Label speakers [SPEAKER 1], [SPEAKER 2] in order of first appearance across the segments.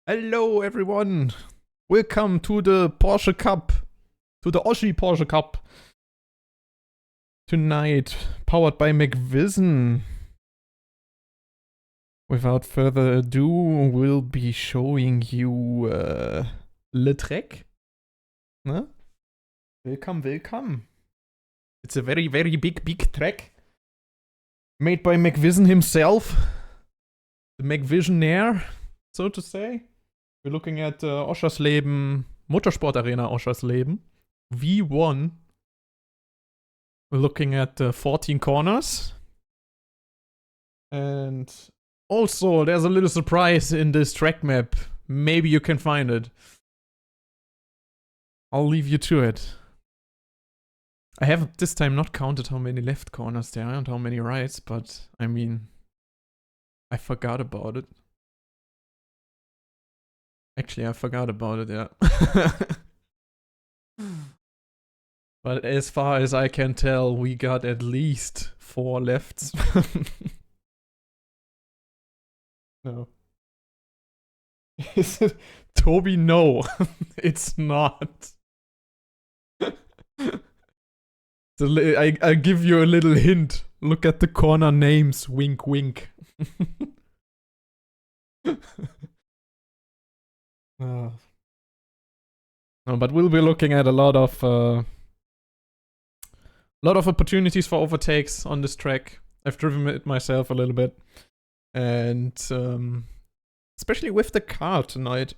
[SPEAKER 1] Hello everyone! Welcome to the Porsche Cup, to the Oschi Porsche Cup. Tonight, powered by MCVizn. Without further ado, we'll be showing you Le Trek. Ne? Welcome. It's a very big track. Made by MCVizn himself. The McVisionaire, so to say. We're looking at Oschersleben, Motorsport Arena Oschersleben, V1. We're looking at 14 corners. And also, there's a little surprise in this track map. Maybe you can find it. I'll leave you to it. I have this time not counted how many left corners there are and how many rights, but I mean, I forgot about it. Actually, I forgot about it, yeah. But as far as I can tell, we got at least 4 lefts. No. Is it? Toby, no. It's not. I'll give you a little hint. Look at the corner names. Wink, wink. No, but we'll be looking at a lot of opportunities for overtakes on this track. I've driven it myself a little bit, and especially with the car tonight,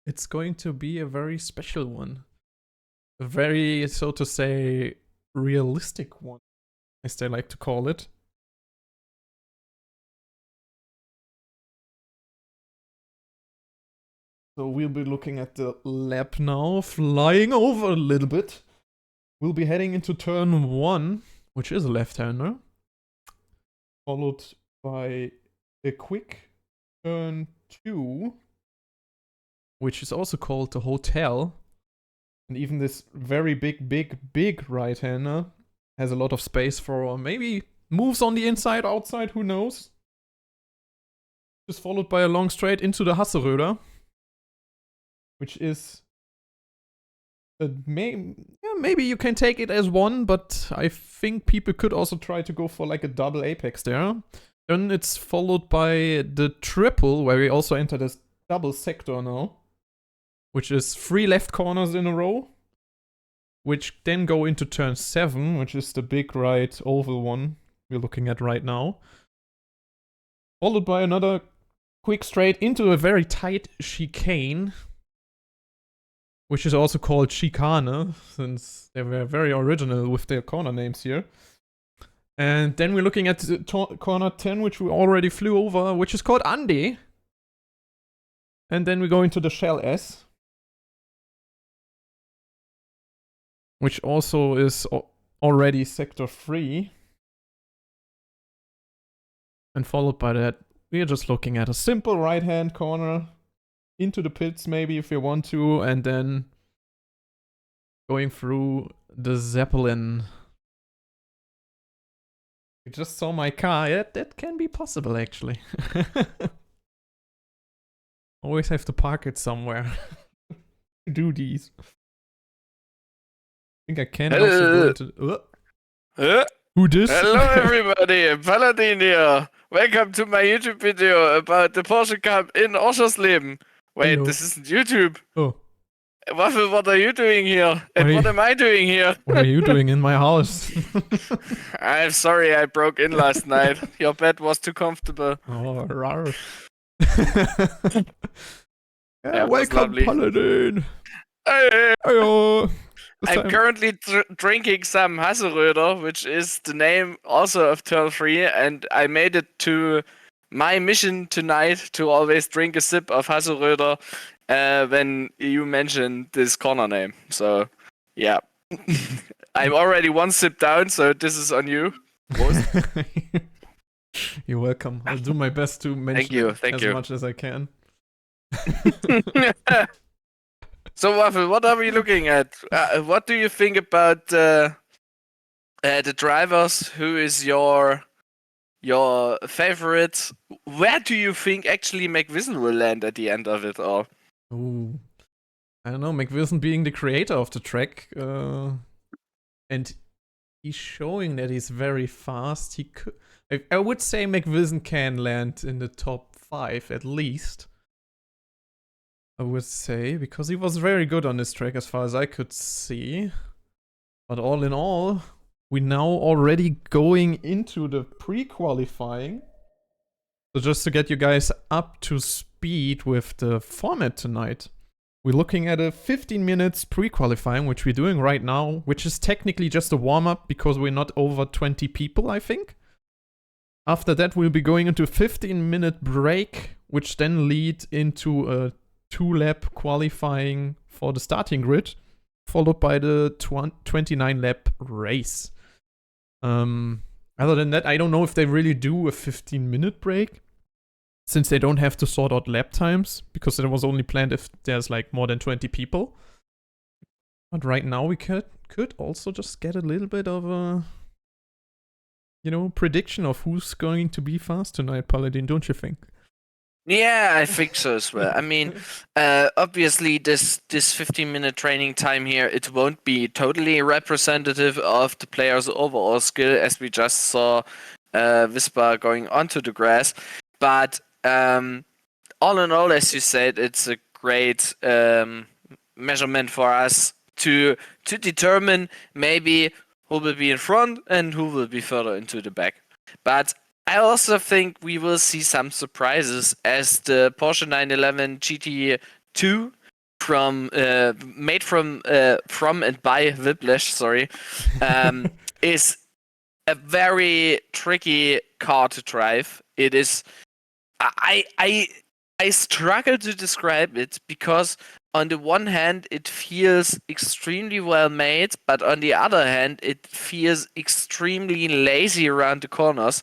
[SPEAKER 1] it's going to be a very special one, a very, so to say, realistic one, as they like to call it. So we'll be looking at the lap now, flying over a little bit. We'll be heading into turn 1, which is a left-hander, followed by a quick turn 2, which is also called the hotel. And even this very big right-hander has a lot of space for maybe moves on the inside, outside, who knows. Just followed by a long straight into the Hasseröder, which is maybe you can take it as one, but I think people could also try to go for like a double apex there. Then it's followed by the triple, where we also enter this double sector now, which is 3 left corners in a row, which then go into turn 7, which is the big right oval one we're looking at right now. Followed by another quick straight into a very tight chicane, which is also called chicane, since they were very original with their corner names here. And then we're looking at corner 10, which we already flew over, which is called Andy. And then we go into the Shell S, which also is already sector 3. And followed by that, we're just looking at a simple right-hand corner into the pits, maybe, if you want to, and then going through the Zeppelin. You just saw my car. Yeah, that can be possible, actually. Always have to park it somewhere to do these. I think I can also go into... Who this?
[SPEAKER 2] Hello everybody, Paladin here. Welcome to my YouTube video about the Porsche Cup in Oschersleben. Wait,
[SPEAKER 1] Hello.
[SPEAKER 2] this isn't YouTube.
[SPEAKER 1] Oh.
[SPEAKER 2] Waffle, what are you doing here? And what am I doing here?
[SPEAKER 1] What are you doing in my house?
[SPEAKER 2] I'm sorry I broke in last night. Your bed was too comfortable.
[SPEAKER 1] Oh, rar.
[SPEAKER 2] Yeah,
[SPEAKER 1] welcome, Paladin.
[SPEAKER 2] Hey.
[SPEAKER 1] Hello.
[SPEAKER 2] I'm currently drinking some Hasseröder, which is the name also of turn 3, and I made it to my mission tonight to always drink a sip of Hasseröder when you mentioned this corner name. So, yeah. I'm already 1 sip down, so this is on you.
[SPEAKER 1] You're welcome. I'll do my best to mention as much as I can.
[SPEAKER 2] So, Waffle, what are we looking at? What do you think about the drivers? Who is your your favorites. Where do you think actually MCVizn will land at the end of it all?
[SPEAKER 1] Ooh. I don't know, MCVizn being the creator of the track, and he's showing that he's very fast. He could, I would say MCVizn can land in the top 5 at least. I would say, because he was very good on this track as far as I could see. But all in all, we now already going into the pre-qualifying. So just to get you guys up to speed with the format tonight, we're looking at a 15 minutes pre-qualifying, which we're doing right now, which is technically just a warm-up because we're not over 20 people, I think. After that, we'll be going into a 15-minute break, which then lead into a 2-lap qualifying for the starting grid, followed by the 29-lap race. Other than that, I don't know if they really do a 15-minute break, since they don't have to sort out lap times, because it was only planned if there's like more than 20 people. But right now we could also just get a little bit of a, prediction of who's going to be fast tonight, Paladin, don't you think?
[SPEAKER 2] Yeah, I think so as well. I mean, obviously this 15-minute training time here, it won't be totally representative of the player's overall skill, as we just saw Vispa going onto the grass. But all in all, as you said, it's a great measurement for us to determine maybe who will be in front and who will be further into the back. But I also think we will see some surprises, as the Porsche 911 GT2 made from and by Whiplash, is a very tricky car to drive. It is. I struggle to describe it, because on the one hand it feels extremely well made, but on the other hand it feels extremely lazy around the corners.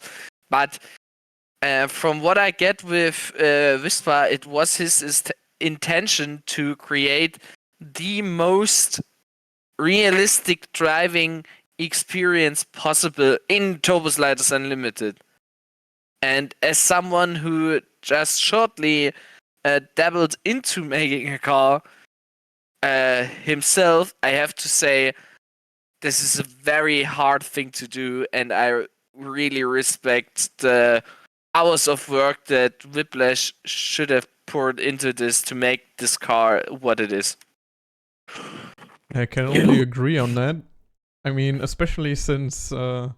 [SPEAKER 2] But from what I get with Vispa, it was his intention to create the most realistic driving experience possible in Turbo Sliders Unlimited. And as someone who just shortly dabbled into making a car himself, I have to say this is a very hard thing to do, and I really respect the hours of work that Whiplash should have poured into this to make this car what it is.
[SPEAKER 1] I can only agree on that. I mean, especially since in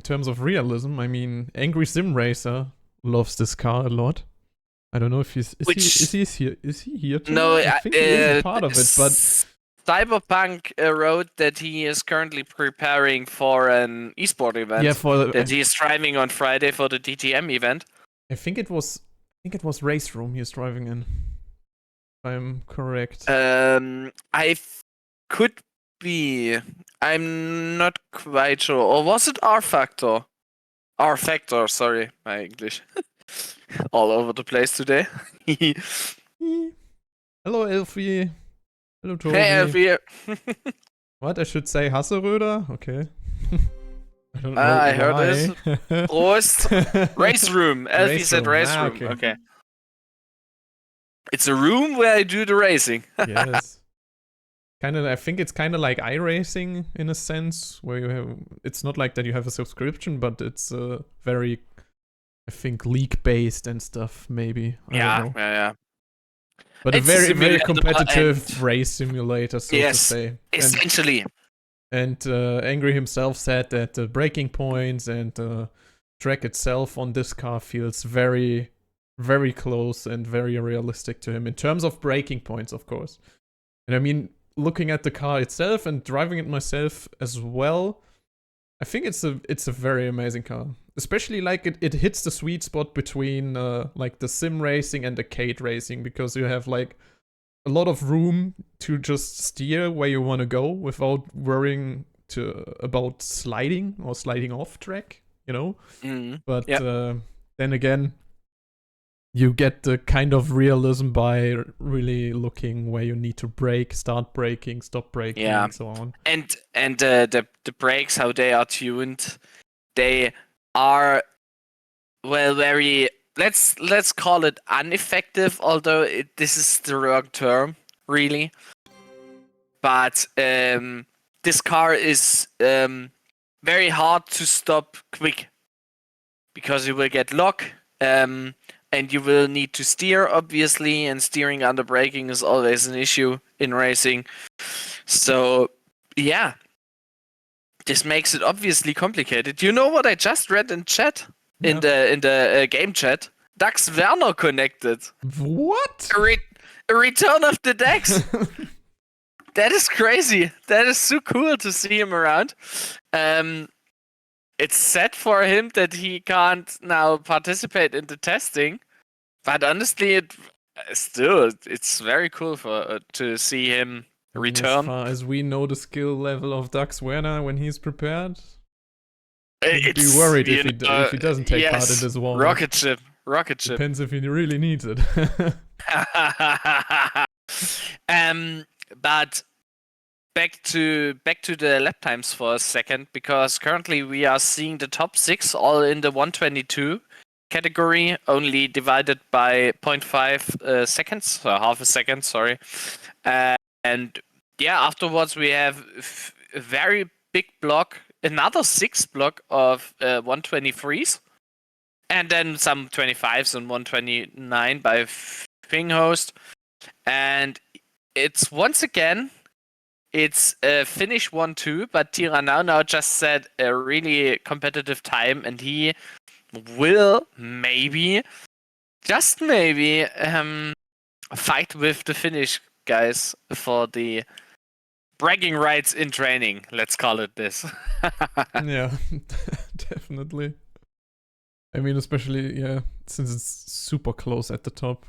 [SPEAKER 1] terms of realism, I mean, Angry Sim Racer loves this car a lot. I don't know if is he here too?
[SPEAKER 2] No,
[SPEAKER 1] I think he is part of it, but
[SPEAKER 2] Cyberpunk wrote that he is currently preparing for an esport event.
[SPEAKER 1] Yeah,
[SPEAKER 2] that he is driving on Friday for the DTM event.
[SPEAKER 1] I think it was Race Room he is driving in. If I'm correct.
[SPEAKER 2] Could be. I'm not quite sure. Or was it R Factor? R Factor, sorry, my English. All over the place today.
[SPEAKER 1] Hello, Elfie. Hello, Toby.
[SPEAKER 2] Hey, Elfie.
[SPEAKER 1] What? I should say Hasseröder? Okay. I don't know
[SPEAKER 2] I heard
[SPEAKER 1] why.
[SPEAKER 2] this. Prost. Race room. Elfie said race room. Okay. It's a room where I do the racing.
[SPEAKER 1] Yes. I think it's kind of like iRacing in a sense, where you have, it's not like that you have a subscription, but it's very, I think, league-based and stuff, maybe. I don't know.
[SPEAKER 2] Yeah.
[SPEAKER 1] But it's a very, very competitive race simulator, so to say.
[SPEAKER 2] Essentially.
[SPEAKER 1] And Angry himself said that the braking points and the track itself on this car feels very, very close and very realistic to him in terms of braking points, of course. And I mean, looking at the car itself and driving it myself as well, I think it's a very amazing car. Especially like it hits the sweet spot between like the sim racing and the arcade racing, because you have like a lot of room to just steer where you want to go without worrying about sliding or sliding off track, But then again, you get the kind of realism by really looking where you need to brake, start braking, stop braking, and so on.
[SPEAKER 2] And the brakes, how they are tuned, they are, well, very, let's call it ineffective, although this is the wrong term, really. But this car is very hard to stop quick, because you will get lock, and you will need to steer, obviously, and steering under braking is always an issue in racing. So, yeah, this makes it obviously complicated. You know what I just read in chat? In the game chat? Dax Werner connected.
[SPEAKER 1] What?
[SPEAKER 2] A return of the Dax. That is crazy. That is so cool to see him around. It's sad for him that he can't now participate in the testing, but honestly, it's very cool to see him return.
[SPEAKER 1] As far as we know the skill level of Dax Werner when he's prepared, I'd be worried if he doesn't take part in this war.
[SPEAKER 2] Rocket ship.
[SPEAKER 1] Depends if he really needs it.
[SPEAKER 2] But back to the lap times for a second, because currently we are seeing the top 6 all in the 122 category, only divided by 0.5 seconds, or half a second, sorry. And yeah, afterwards we have a very big block, another 6 block of 123s, and then some 25s and 129 by Finghost. And it's once again, it's a finish 1-2, but Tirana now just set a really competitive time, and he will maybe, just maybe, fight with the Finnish guys for the bragging rights in training. Let's call it this.
[SPEAKER 1] Yeah, definitely. I mean, especially, yeah, since it's super close at the top.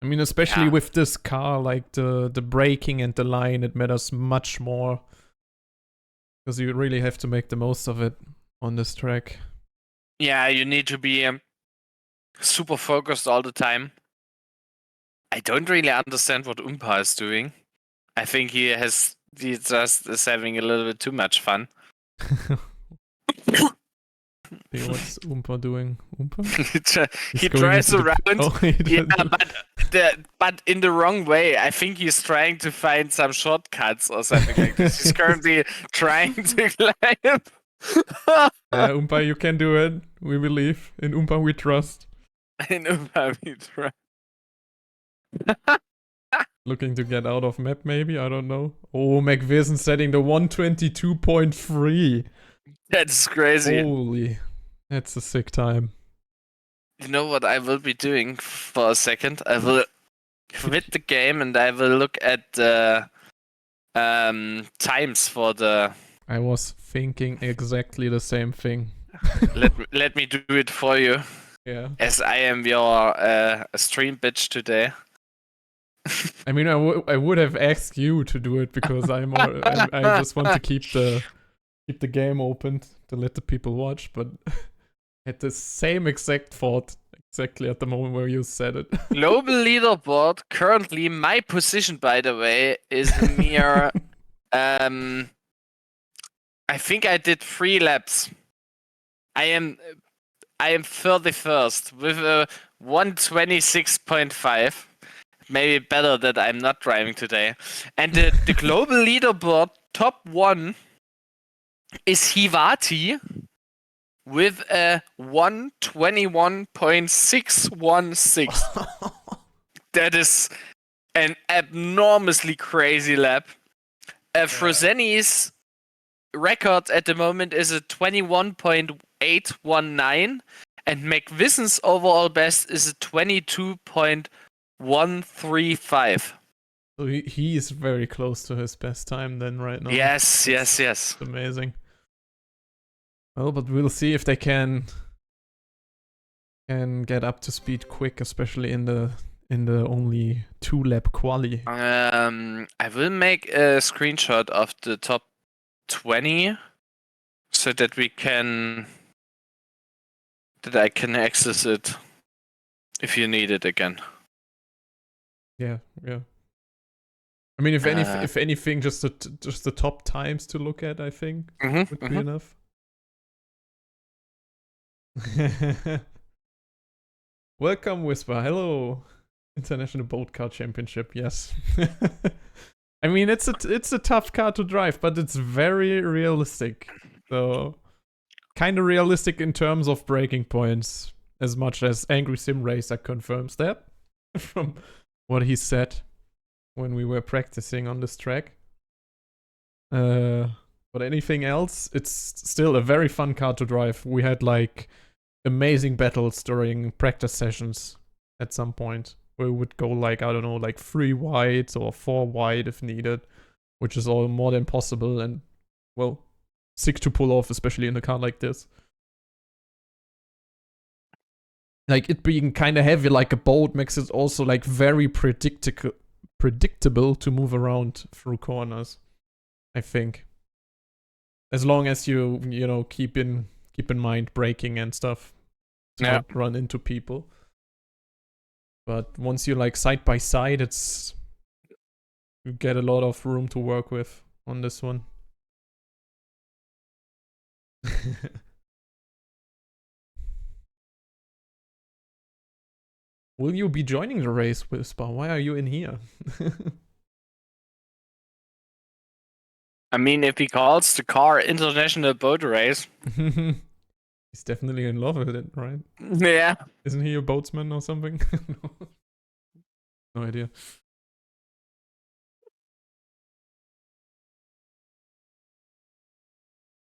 [SPEAKER 1] I mean, especially with this car, like the braking and the line, it matters much more. Because you really have to make the most of it on this track.
[SPEAKER 2] Yeah, you need to be super focused all the time. I don't really understand what Umpa is doing. I think he just is having a little bit too much fun.
[SPEAKER 1] Hey, what's Umpa doing? Umpa?
[SPEAKER 2] he drives around, yeah, but in the wrong way. I think he's trying to find some shortcuts or something like this. He's currently trying to climb.
[SPEAKER 1] Yeah, Umpa, you can do it. We believe. In Umpa we trust.
[SPEAKER 2] In Umpa we trust.
[SPEAKER 1] Looking to get out of map, maybe? I don't know. Oh, MCVizn setting the 122.3.
[SPEAKER 2] That's crazy.
[SPEAKER 1] Holy. That's a sick time.
[SPEAKER 2] You know what I will be doing for a second? I will quit the game and I will look at the times for the...
[SPEAKER 1] I was thinking exactly the same thing.
[SPEAKER 2] let me do it for you.
[SPEAKER 1] Yeah.
[SPEAKER 2] As I am your stream bitch today.
[SPEAKER 1] I mean, I would have asked you to do it because I just want to keep the game open to let the people watch, but had the same exact thought exactly at the moment where you said it.
[SPEAKER 2] Global leaderboard, currently my position, by the way, is a mere I think I did 3 laps. I am 31st with a 126.5. Maybe better that I'm not driving today. And the global leaderboard top 1 is Hivati with a 121.616. That is an abnormously crazy lap. Frozeni's record at the moment is a 21.819, and MCVizn's overall best is a 22.135.
[SPEAKER 1] So he is very close to his best time then right now.
[SPEAKER 2] Yes.
[SPEAKER 1] It's amazing. Well, but we'll see if they can get up to speed quick, especially in the only 2-lap quali.
[SPEAKER 2] I will make a screenshot of the top 20 so that I can access it if you need it again.
[SPEAKER 1] Yeah. I mean, if anything, just the top times to look at, I think would be enough. Welcome, Whisper. Hello. International Boat Car Championship, yes. I mean, it's a tough car to drive, but it's very realistic. So, kind of realistic in terms of breaking points, as much as Angry Sim Racer confirms that from what he said when we were practicing on this track. But anything else, it's still a very fun car to drive. We had like amazing battles during practice sessions at some point where we would go like, I don't know, like 3 wide or 4 wide if needed, which is all more than possible and, well, sick to pull off, especially in a car like this. Like, it being kind of heavy like a boat makes it also like very predictable to move around through corners, I think. As long as you know, keep in mind braking and stuff to not run into people. But once you're like side by side, you get a lot of room to work with on this one. Will you be joining the race, Whisper? Why are you in here?
[SPEAKER 2] I mean, if he calls the car International Boat Race.
[SPEAKER 1] He's definitely in love with it, right?
[SPEAKER 2] Yeah.
[SPEAKER 1] Isn't he a boatsman or something? No idea.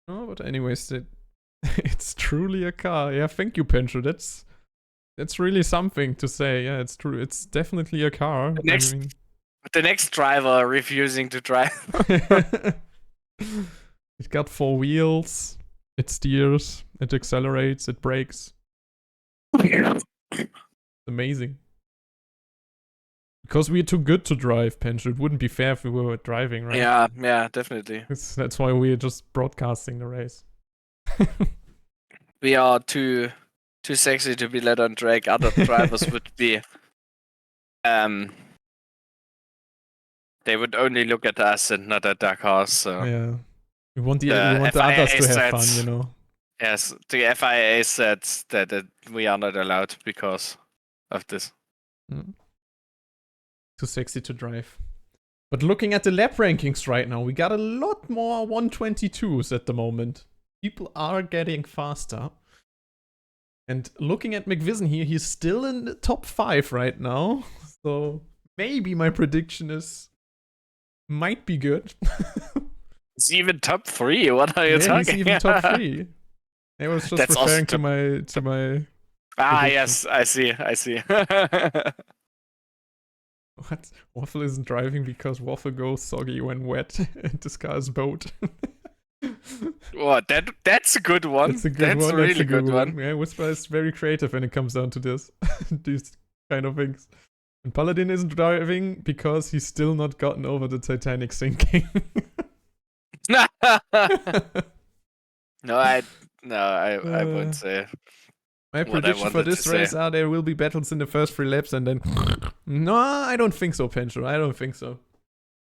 [SPEAKER 1] Oh, but anyways, it's truly a car. Yeah, thank you, Pencho. That's really something to say. Yeah, it's true. It's definitely a car.
[SPEAKER 2] The next driver refusing to drive.
[SPEAKER 1] It's got 4 wheels. It steers. It accelerates. It brakes. It's amazing. Because we're too good to drive, Pencho. It wouldn't be fair if we were driving, right?
[SPEAKER 2] Yeah, definitely.
[SPEAKER 1] That's why we're just broadcasting the race.
[SPEAKER 2] We are too sexy to be let on track. Other drivers would be they would only look at us and not at their cars. So
[SPEAKER 1] yeah, we want the others to have fun, you know.
[SPEAKER 2] Yes, the FIA said that we are not allowed because of this.
[SPEAKER 1] Too sexy to drive. But looking at the lap rankings right now, we got a lot more 122s at the moment. People are getting faster. And looking at MCVizn here, he's still in the top 5 right now. So maybe my prediction might be good.
[SPEAKER 2] It's even top 3. What are you talking?
[SPEAKER 1] He's even top 3. I was just referring to my.
[SPEAKER 2] Yes, I see.
[SPEAKER 1] What? Waffle isn't driving because Waffle goes soggy when wet and this car is boat.
[SPEAKER 2] Oh, that's a good one.
[SPEAKER 1] That's a good one.
[SPEAKER 2] That's a really good one.
[SPEAKER 1] Yeah, Whisper is very creative when it comes down to this. These kind of things. And Paladin isn't driving because he's still not gotten over the Titanic sinking.
[SPEAKER 2] No, I won't say.
[SPEAKER 1] My prediction for this race are there will be battles in the first 3 laps and then... No, I don't think so, Pencho. I don't think so.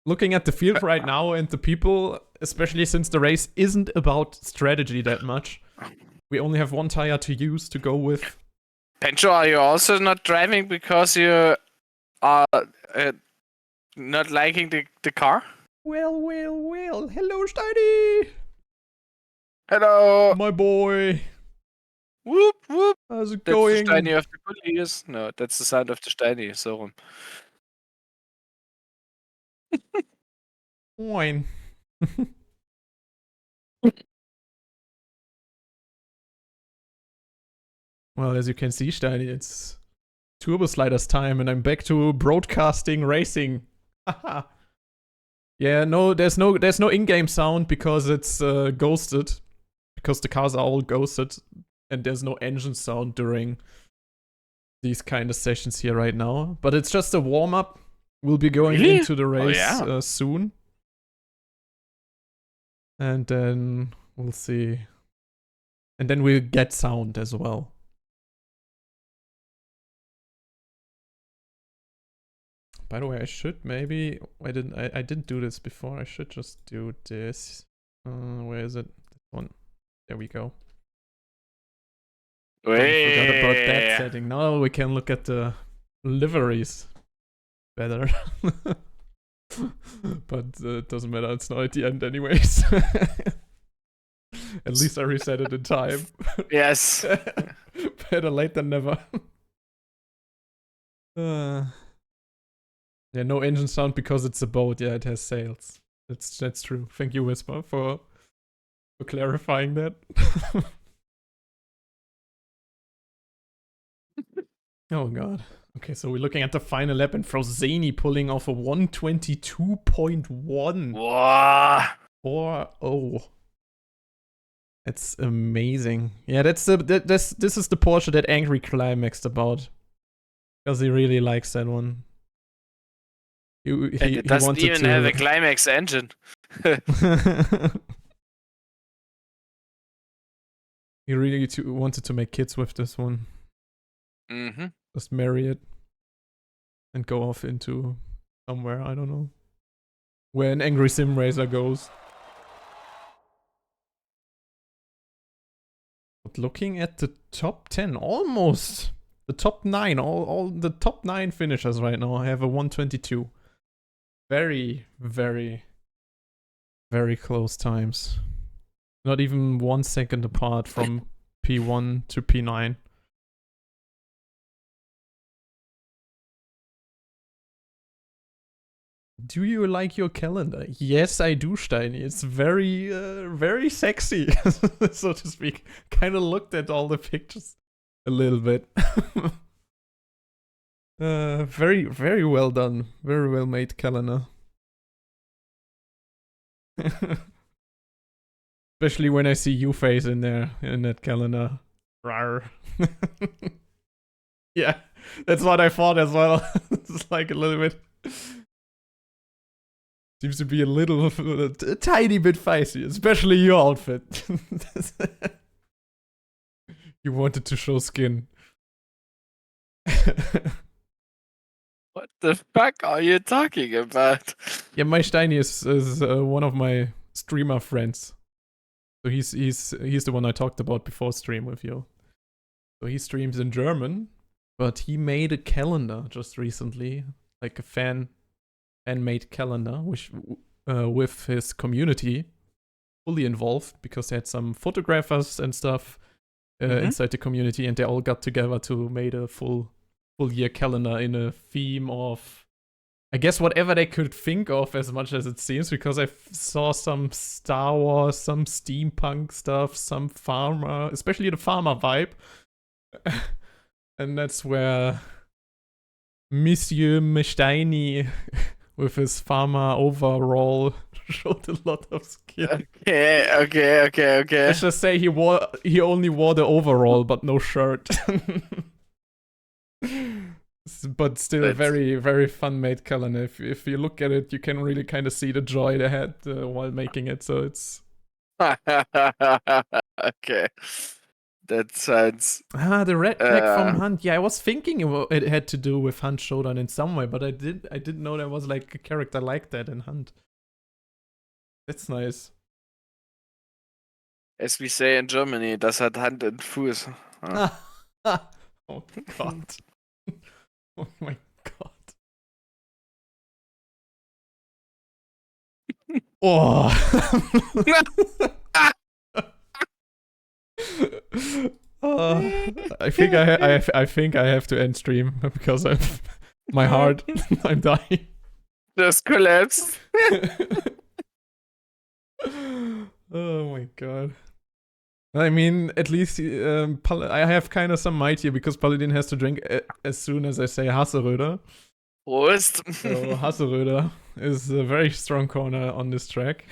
[SPEAKER 1] Looking at the field right now and the people, especially since the race isn't about strategy that much, we only have 1 tire to use to go with.
[SPEAKER 2] Pencho, are you also not driving because you are not liking the car?
[SPEAKER 1] Well. Hello, Steiny!
[SPEAKER 2] Hello!
[SPEAKER 1] My boy!
[SPEAKER 2] Whoop, whoop!
[SPEAKER 1] How's it going?
[SPEAKER 2] That's the Steiny of the police. No, that's the sound of the Steiny, so.
[SPEAKER 1] Wine. Well, as you can see, Steiny, it's Turbo Sliders time, and I'm back to broadcasting racing. Haha. Yeah, no, there's no in-game sound because it's ghosted. Because the cars are all ghosted, and there's no engine sound during these kind of sessions here right now. But it's just a warm-up. We'll be going into the race soon. And then we'll see. And then we'll get sound as well. By the way, I should maybe... I didn't do this before. I should just do this. Where is it? This one. There we go. Totally forgot about that
[SPEAKER 2] Wait.
[SPEAKER 1] setting. Now we can look at the liveries better. But it doesn't matter, it's not at the end anyways. At least I reset it in time.
[SPEAKER 2] Yes.
[SPEAKER 1] Better late than never. Yeah, no engine sound because it's a boat. Yeah, it has sails. That's true. Thank you, Whisper, for clarifying that. Oh god. Okay, so we're looking at the final lap and Frozani pulling off a 122.1.
[SPEAKER 2] Wow.
[SPEAKER 1] 4-0. That's amazing. Yeah, this is the Porsche that Angry climaxed about. Because he really likes that one.
[SPEAKER 2] It doesn't even have a climax engine.
[SPEAKER 1] He really wanted to make kids with this one.
[SPEAKER 2] Mm-hmm.
[SPEAKER 1] Just marry it. And go off into somewhere, I don't know. Where an angry sim racer goes. But looking at the top 10, almost the top 9, all the top 9 finishers right now have a 122. Very, very, very close times. Not even 1 second apart from P1 to P9. Do you like your calendar? Yes, I do, Steiny. It's very, very sexy, so to speak. Kind of looked at all the pictures a little bit. Very, very well done. Very well made calendar. Especially when I see you face in there, in that calendar. Rawr. Yeah, that's what I thought as well. It's like a little bit... Seems to be a tiny bit feisty, especially your outfit. You wanted to show skin.
[SPEAKER 2] What the fuck are you talking about?
[SPEAKER 1] Yeah, my Steiny is one of my streamer friends. So he's the one I talked about before stream with you. So he streams in German, but he made a calendar just recently, like a fan-made calendar, which with his community fully involved, because they had some photographers and stuff inside the community, and they all got together to make a full year calendar in a theme of, I guess, whatever they could think of, as much as it seems, because I saw some Star Wars, some steampunk stuff, some farmer, especially the farmer vibe. And that's where Monsieur Mesteini with his farmer overall showed a lot of skin.
[SPEAKER 2] Okay.
[SPEAKER 1] Let's just say he only wore the overall but no shirt. But still a very, very fun made calendar. If you look at it, you can really kind of see the joy they had while making it. So it's
[SPEAKER 2] okay. That sounds.
[SPEAKER 1] the red flag from Hunt. Yeah, I was thinking it had to do with Hunt Showdown in some way, but I didn't know there was like a character like that in Hunt. That's nice.
[SPEAKER 2] As we say in Germany, das hat Hand und Fuß.
[SPEAKER 1] Oh god. Oh my god. Oh. I think I think I have to end stream because my heart. I'm dying.
[SPEAKER 2] Just collapsed.
[SPEAKER 1] Oh my god. I mean, at least I have kind of some might here, because Paladin has to drink as soon as I say Hasseröder.
[SPEAKER 2] Prost.
[SPEAKER 1] So Hasseröder is a very strong corner on this track.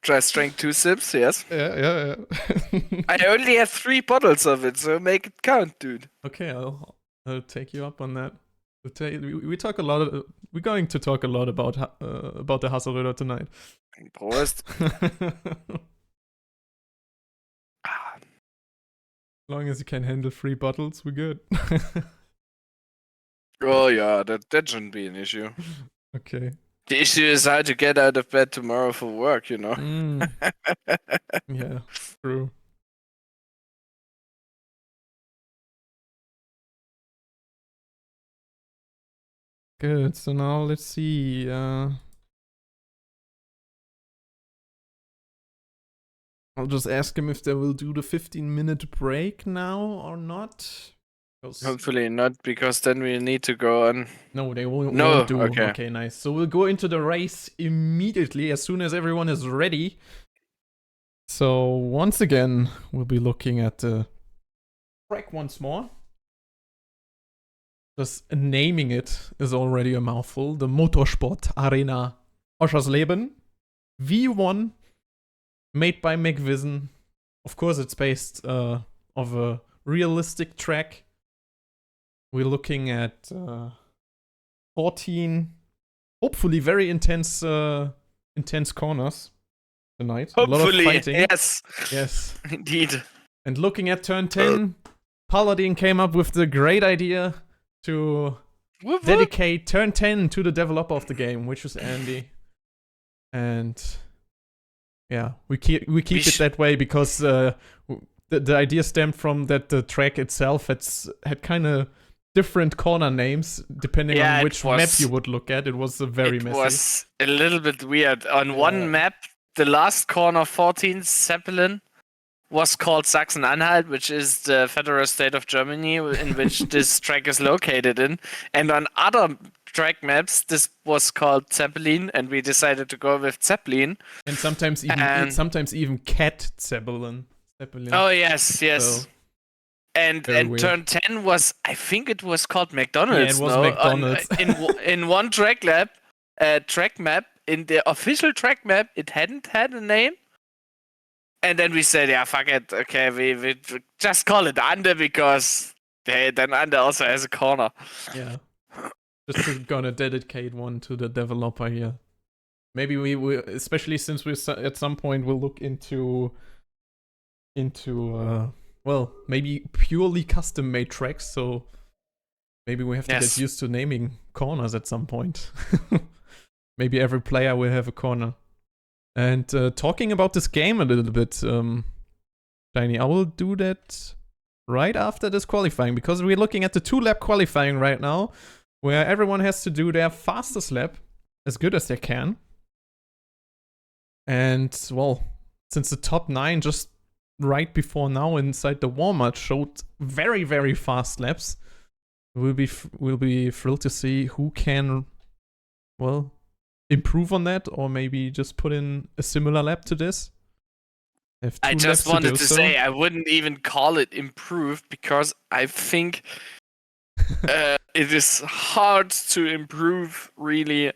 [SPEAKER 2] Just drank 2 sips, yes.
[SPEAKER 1] Yeah.
[SPEAKER 2] I only have 3 bottles of it, so make it count, dude.
[SPEAKER 1] Okay, I'll take you up on that. We talk a lot. We're going to talk a lot about the Hasseröder tonight.
[SPEAKER 2] Prost.
[SPEAKER 1] As long as you can handle 3 bottles, we're good.
[SPEAKER 2] Oh yeah, that shouldn't be an issue.
[SPEAKER 1] Okay.
[SPEAKER 2] The issue is how to get out of bed tomorrow for work, you know.
[SPEAKER 1] Yeah, true. Good. So now let's see. I'll just ask him if they will do the 15-minute break now or not.
[SPEAKER 2] Hopefully not, because then we need to go on.
[SPEAKER 1] No, they won't do.
[SPEAKER 2] Okay.
[SPEAKER 1] Okay, nice. So we'll go into the race immediately as soon as everyone is ready. So once again, we'll be looking at the track once more. Just naming it is already a mouthful. The Motorsport Arena Oschersleben V1, made by MCVizn. Of course, it's based of a realistic track. We're looking at 14, hopefully very intense corners tonight.
[SPEAKER 2] Hopefully,
[SPEAKER 1] a lot of fighting.
[SPEAKER 2] Yes, indeed.
[SPEAKER 1] And looking at turn 10, Paladin came up with the great idea to dedicate turn 10 to the developer of the game, which is Andy. And yeah, we keep it that way because the idea stemmed from that the track itself had kind of different corner names depending on which map you would look at. It was very messy. It
[SPEAKER 2] was a little bit weird. On one map, the last corner, 14, Zeppelin, was called Sachsen-Anhalt, which is the federal state of Germany in which this track is located in. And on other track maps, this was called Zeppelin, and we decided to go with Zeppelin.
[SPEAKER 1] And sometimes even Cat Zeppelin.
[SPEAKER 2] Oh yes.
[SPEAKER 1] So,
[SPEAKER 2] and turn 10 was, I think it was called McDonald's.
[SPEAKER 1] Yeah, it was McDonald's.
[SPEAKER 2] In one track map, in the official track map, it hadn't had a name. And then we said, yeah, fuck it. Okay, we just call it Ande because then Ande also has a corner.
[SPEAKER 1] Yeah. Just gonna dedicate one to the developer here. Maybe we especially since we at some point will look into maybe purely custom made tracks, so maybe we have to get used to naming corners at some point. Maybe every player will have a corner. And talking about this game a little bit, Tiny, I will do that right after this qualifying, because we're looking at the 2-lap qualifying right now, where everyone has to do their fastest lap as good as they can. And, well, since the top 9 just right before now inside the warm-up showed very, very fast laps, we'll be thrilled to see who can, well, improve on that, or maybe just put in a similar lap to this.
[SPEAKER 2] I just wanted to say I wouldn't even call it improved, because I think it is hard to improve really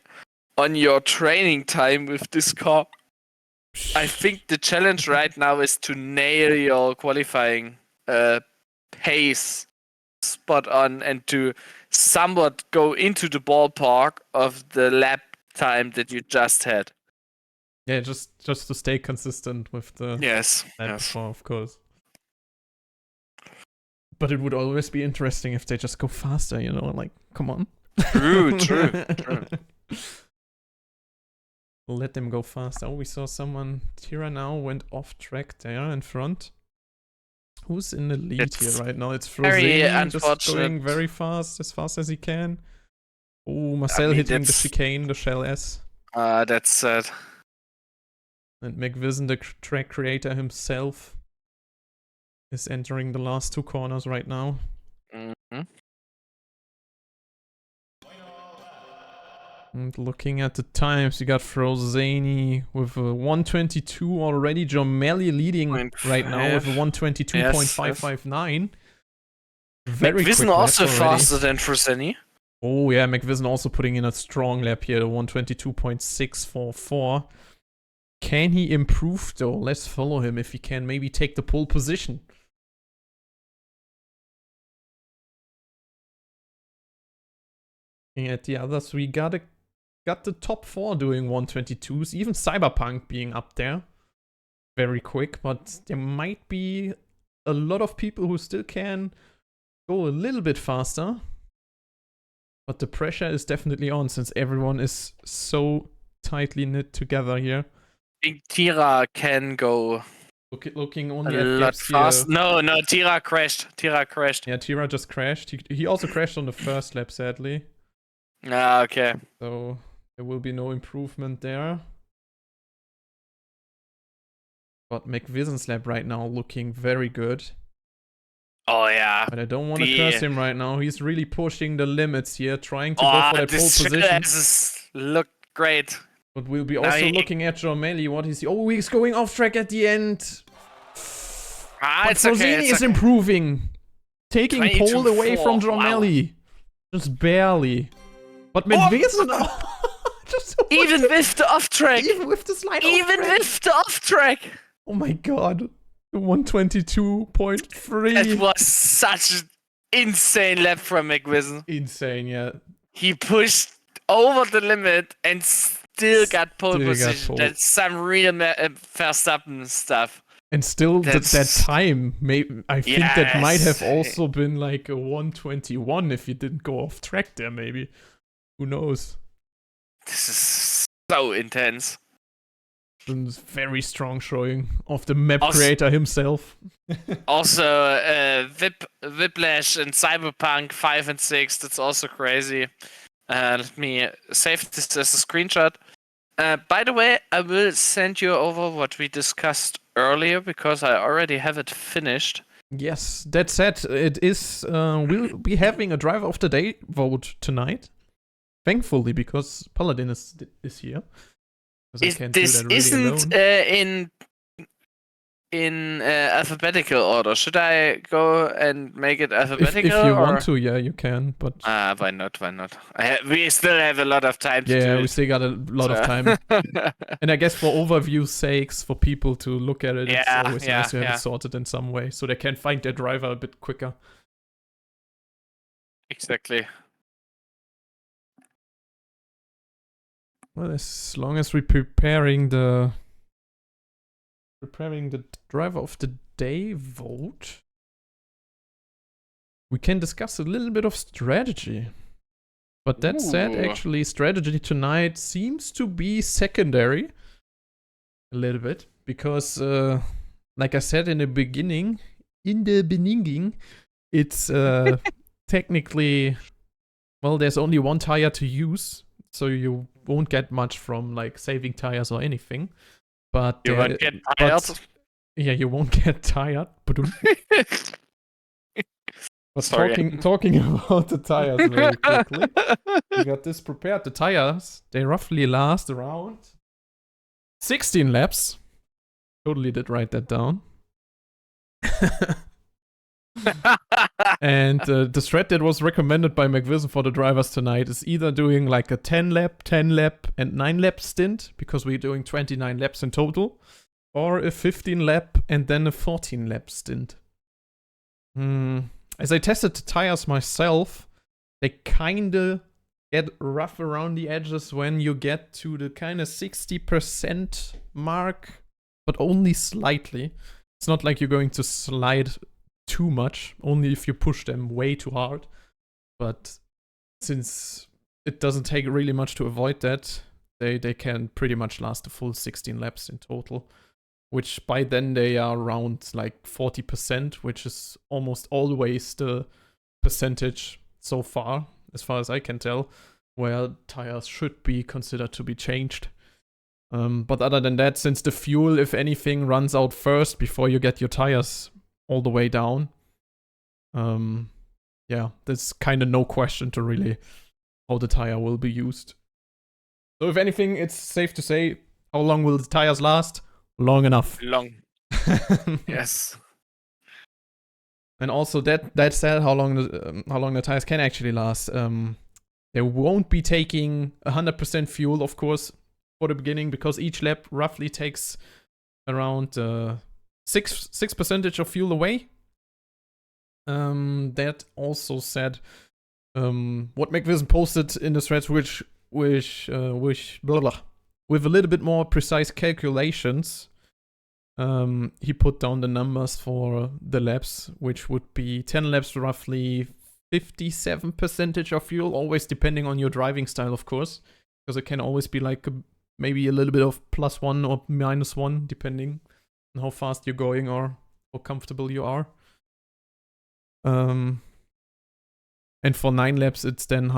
[SPEAKER 2] on your training time with this car. I think the challenge right now is to nail your qualifying pace spot on and to somewhat go into the ballpark of the lap time that you just had.
[SPEAKER 1] Yeah, just to stay consistent with the lap before, of course. But it would always be interesting if they just go faster, you know, like, come on.
[SPEAKER 2] True.
[SPEAKER 1] Let them go faster. Oh, we saw someone, Tira now went off track there in front. Who's in the lead here right now? It's Frozeni, just going very fast as he can. Oh, Marcel hitting the chicane, the Shell S.
[SPEAKER 2] That's sad.
[SPEAKER 1] And MCVizn, the track creator himself, is entering the last 2 corners right now.
[SPEAKER 2] Mm-hmm.
[SPEAKER 1] And looking at the times, you got Frozeni with a 122 already. Jomelli leading right now with a 122.559. Very quick
[SPEAKER 2] MCVizn also faster than Frozeni.
[SPEAKER 1] Oh yeah, MCVizn also putting in a strong lap here, 122.644. Can he improve though? Let's follow him if he can maybe take the pole position. Looking at the others, we got the top 4 doing 122s, even Cyberpunk being up there. Very quick, but there might be a lot of people who still can go a little bit faster. But the pressure is definitely on since everyone is so tightly knit together here.
[SPEAKER 2] I think Tira can go
[SPEAKER 1] looking only
[SPEAKER 2] a
[SPEAKER 1] at
[SPEAKER 2] lot fast. No, Tira crashed.
[SPEAKER 1] Yeah, Tira just crashed. He also crashed on the first lap, sadly.
[SPEAKER 2] Ah, okay.
[SPEAKER 1] So there will be no improvement there. But MCVizzn's lap right now looking very good.
[SPEAKER 2] Oh yeah.
[SPEAKER 1] But I don't want to curse him right now. He's really pushing the limits here, trying to go
[SPEAKER 2] Oh,
[SPEAKER 1] for that pole
[SPEAKER 2] this
[SPEAKER 1] position.
[SPEAKER 2] look great.
[SPEAKER 1] But we'll be
[SPEAKER 2] Now
[SPEAKER 1] also looking at Jormelli. What is he? Oh, he's going off track at the end. But
[SPEAKER 2] It's okay.
[SPEAKER 1] Frosini is improving. Taking pole away from Jormelli. Wow. Just barely. But MCVizn... just so
[SPEAKER 2] even with the off track.
[SPEAKER 1] Even with the slide
[SPEAKER 2] Even with the off track.
[SPEAKER 1] Oh my god. 122.3.
[SPEAKER 2] It was such an insane lap from MCVizn.
[SPEAKER 1] Insane, yeah.
[SPEAKER 2] He pushed over the limit and still got pole position. That's some real Verstappen stuff.
[SPEAKER 1] And still that time, I think that might have also been like a 121 if you didn't go off track there, maybe. Who knows?
[SPEAKER 2] This is so intense.
[SPEAKER 1] Very strong showing of the map creator himself.
[SPEAKER 2] Also, Whiplash and Cyberpunk 5 and 6, that's also crazy. Let me save this as a screenshot. By the way, I will send you over what we discussed earlier because I already have it finished.
[SPEAKER 1] Yes, that said, it is. We'll be having a driver of the day vote tonight. Thankfully, because Paladin is here.
[SPEAKER 2] This isn't in alphabetical order. Should I go and make it alphabetical?
[SPEAKER 1] If you want to, yeah, you can. But
[SPEAKER 2] why not? Why not? We still have a lot of time to do
[SPEAKER 1] it.
[SPEAKER 2] We
[SPEAKER 1] still got a lot of time. And I guess for overview sakes, for people to look at it, it's always nice to have it sorted in some way, so they can find their driver a bit quicker.
[SPEAKER 2] Exactly.
[SPEAKER 1] Well, as long as we're preparing the driver of the day vote, we can discuss a little bit of strategy. But that said, actually, strategy tonight seems to be secondary. A little bit. Because, like I said in the beginning, it's technically, well, there's only one tire to use. So you won't get much from like saving tires or anything. But
[SPEAKER 2] you won't get tired.
[SPEAKER 1] Yeah, you won't get tired. But talking about the tires very quickly. We got this prepared. The tires, they roughly last around 16 laps. Totally did write that down. And the strat that was recommended by MCVizn for the drivers tonight is either doing like a 10 lap, and 9 lap stint, because we're doing 29 laps in total, or a 15 lap and then a 14 lap stint. As I tested the tires myself, they kinda get rough around the edges when you get to the kind of 60% mark, but only slightly. It's not like you're going to slide too much, only if you push them way too hard. But since it doesn't take really much to avoid that, they can pretty much last the full 16 laps in total, which by then they are around like 40%, which is almost always the percentage so far as I can tell, where tires should be considered to be changed. But other than that, since the fuel, if anything, runs out first before you get your tires all the way down, yeah, there's kind of no question to really how the tire will be used. So if anything, it's safe to say, how long will the tires last? Long enough.
[SPEAKER 2] Long. Yes.
[SPEAKER 1] And also that said, how long the tires can actually last. They won't be taking 100% fuel, of course, for the beginning, because each lap roughly takes around 6% of fuel away. That also said, what MCVizn posted in the threads, which with a little bit more precise calculations, he put down the numbers for the laps, which would be 10 laps, roughly 57% of fuel, always depending on your driving style, of course, because it can always be like maybe a little bit of +1 or -1, depending on how fast you're going or how comfortable you are. And for 9 laps, it's then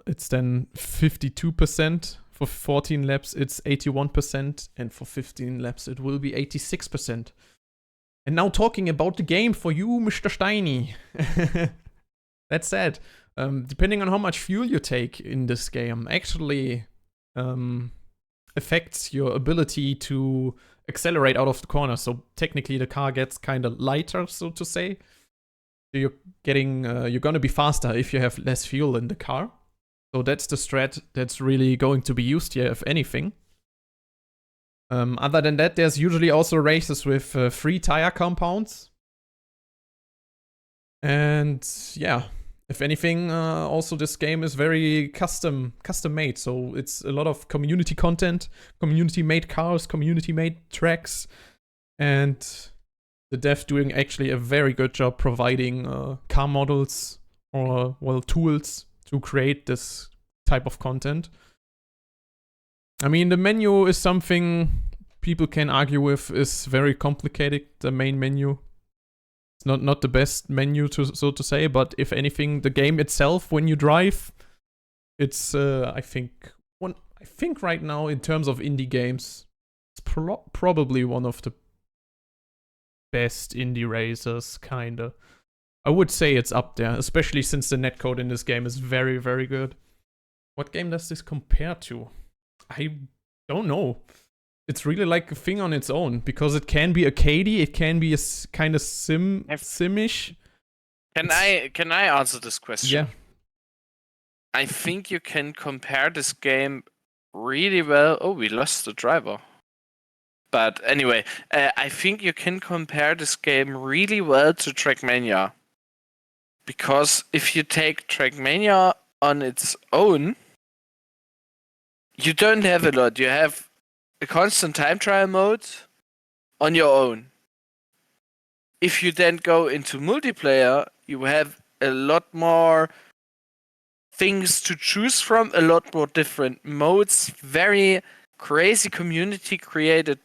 [SPEAKER 1] it's then 52%. For 14 laps, it's 81%. And for 15 laps, it will be 86%. And now talking about the game for you, Mr. Steiny. That said, depending on how much fuel you take in this game, actually affects your ability to accelerate out of the corner. So technically the car gets kind of lighter, so to say. So you're gonna be faster if you have less fuel in the car. So that's the strat that's really going to be used here, if anything. Other than that, there's usually also races with free tire compounds. And yeah, if anything, also this game is very custom made. So it's a lot of community content, community made cars, community made tracks, and the dev doing actually a very good job providing car models or, well, tools to create this type of content. I mean, the menu is something people can argue with is very complicated, the main menu. It's not the best menu, so to say, but if anything, the game itself, when you drive, it's, I think right now, in terms of indie games, it's probably one of the best indie racers, kinda. I would say it's up there, especially since the netcode in this game is very, very good. What game does this compare to? I don't know. It's really like a thing on its own, because it can be arcadey, it can be a kind of simish.
[SPEAKER 2] Can I answer this question?
[SPEAKER 1] Yeah.
[SPEAKER 2] I think you can compare this game really well. Oh, we lost the driver. But anyway, I think you can compare this game really well to Trackmania. Because if you take Trackmania on its own, you don't have a lot. You have a constant time trial mode on your own. If you then go into multiplayer, you have a lot more things to choose from, a lot more different modes, very crazy community created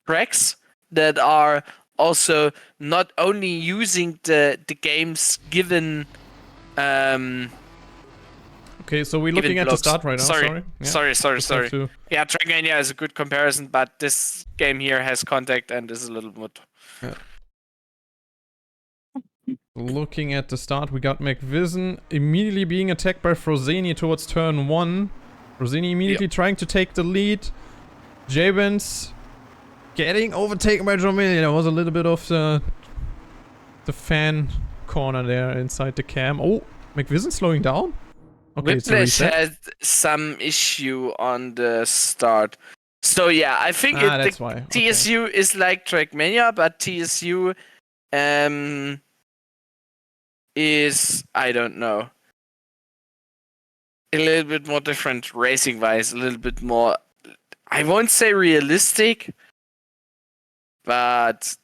[SPEAKER 2] tracks that are also not only using the game's given
[SPEAKER 1] okay, so we're looking at the start right now.
[SPEAKER 2] Sorry. Yeah, Trackmania is a good comparison, but this game here has contact and is a little bit.
[SPEAKER 1] Yeah. Looking at the start, we got MCVizn immediately being attacked by Frozeni towards turn 1. Frozeni immediately trying to take the lead. Jabens getting overtaken by Jomil. There was a little bit of the fan corner there inside the cam. Oh, MCVizn slowing down? Okay,
[SPEAKER 2] Whiplash had some issue on the start. So yeah, I think
[SPEAKER 1] that's why. Okay.
[SPEAKER 2] TSU is like Trackmania, but TSU is, I don't know, a little bit more different racing wise, a little bit more, I won't say realistic, but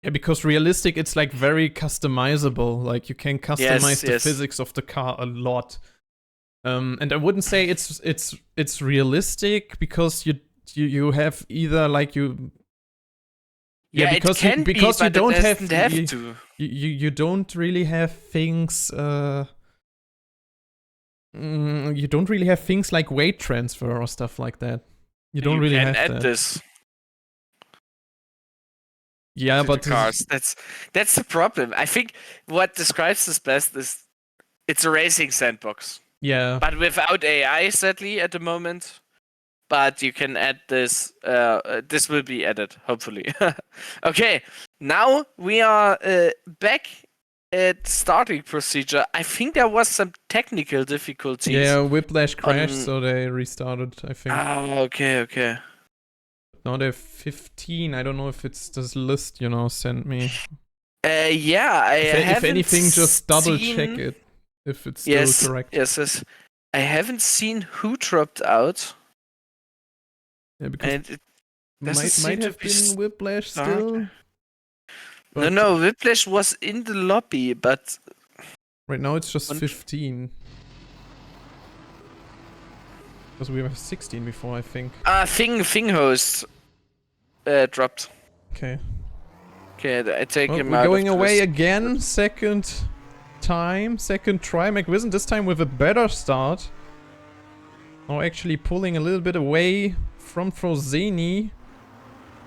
[SPEAKER 1] yeah, because realistic, it's like very customizable. Like you can customize the physics of the car a lot. And I wouldn't say it's realistic, because you have either like you. Yeah, because you don't have
[SPEAKER 2] to.
[SPEAKER 1] You don't really have things. You don't really have things like weight transfer or stuff like that. You don't really have that.
[SPEAKER 2] This.
[SPEAKER 1] Yeah, but
[SPEAKER 2] cars. That's the problem. I think what describes this best is it's a racing sandbox.
[SPEAKER 1] Yeah.
[SPEAKER 2] But without AI, sadly, at the moment. But you can add this. This will be added, hopefully. Okay, now we are back at starting procedure. I think there was some technical difficulties.
[SPEAKER 1] Yeah, Whiplash crashed, so they restarted, I think.
[SPEAKER 2] Okay.
[SPEAKER 1] Now they're 15. I don't know if it's this list, sent me.
[SPEAKER 2] Yeah,
[SPEAKER 1] if anything, just double check it. If it's still correct.
[SPEAKER 2] Yes. I haven't seen who dropped out.
[SPEAKER 1] Yeah, because it might have been Whiplash still.
[SPEAKER 2] No, Whiplash was in the lobby, but
[SPEAKER 1] right now it's just 15. Because we were 16 before, I think.
[SPEAKER 2] Thing host dropped.
[SPEAKER 1] Okay.
[SPEAKER 2] I take him
[SPEAKER 1] we're
[SPEAKER 2] out.
[SPEAKER 1] Going away again. Second time, second try. McVizn this time with a better start. Now actually pulling a little bit away from Frozeni.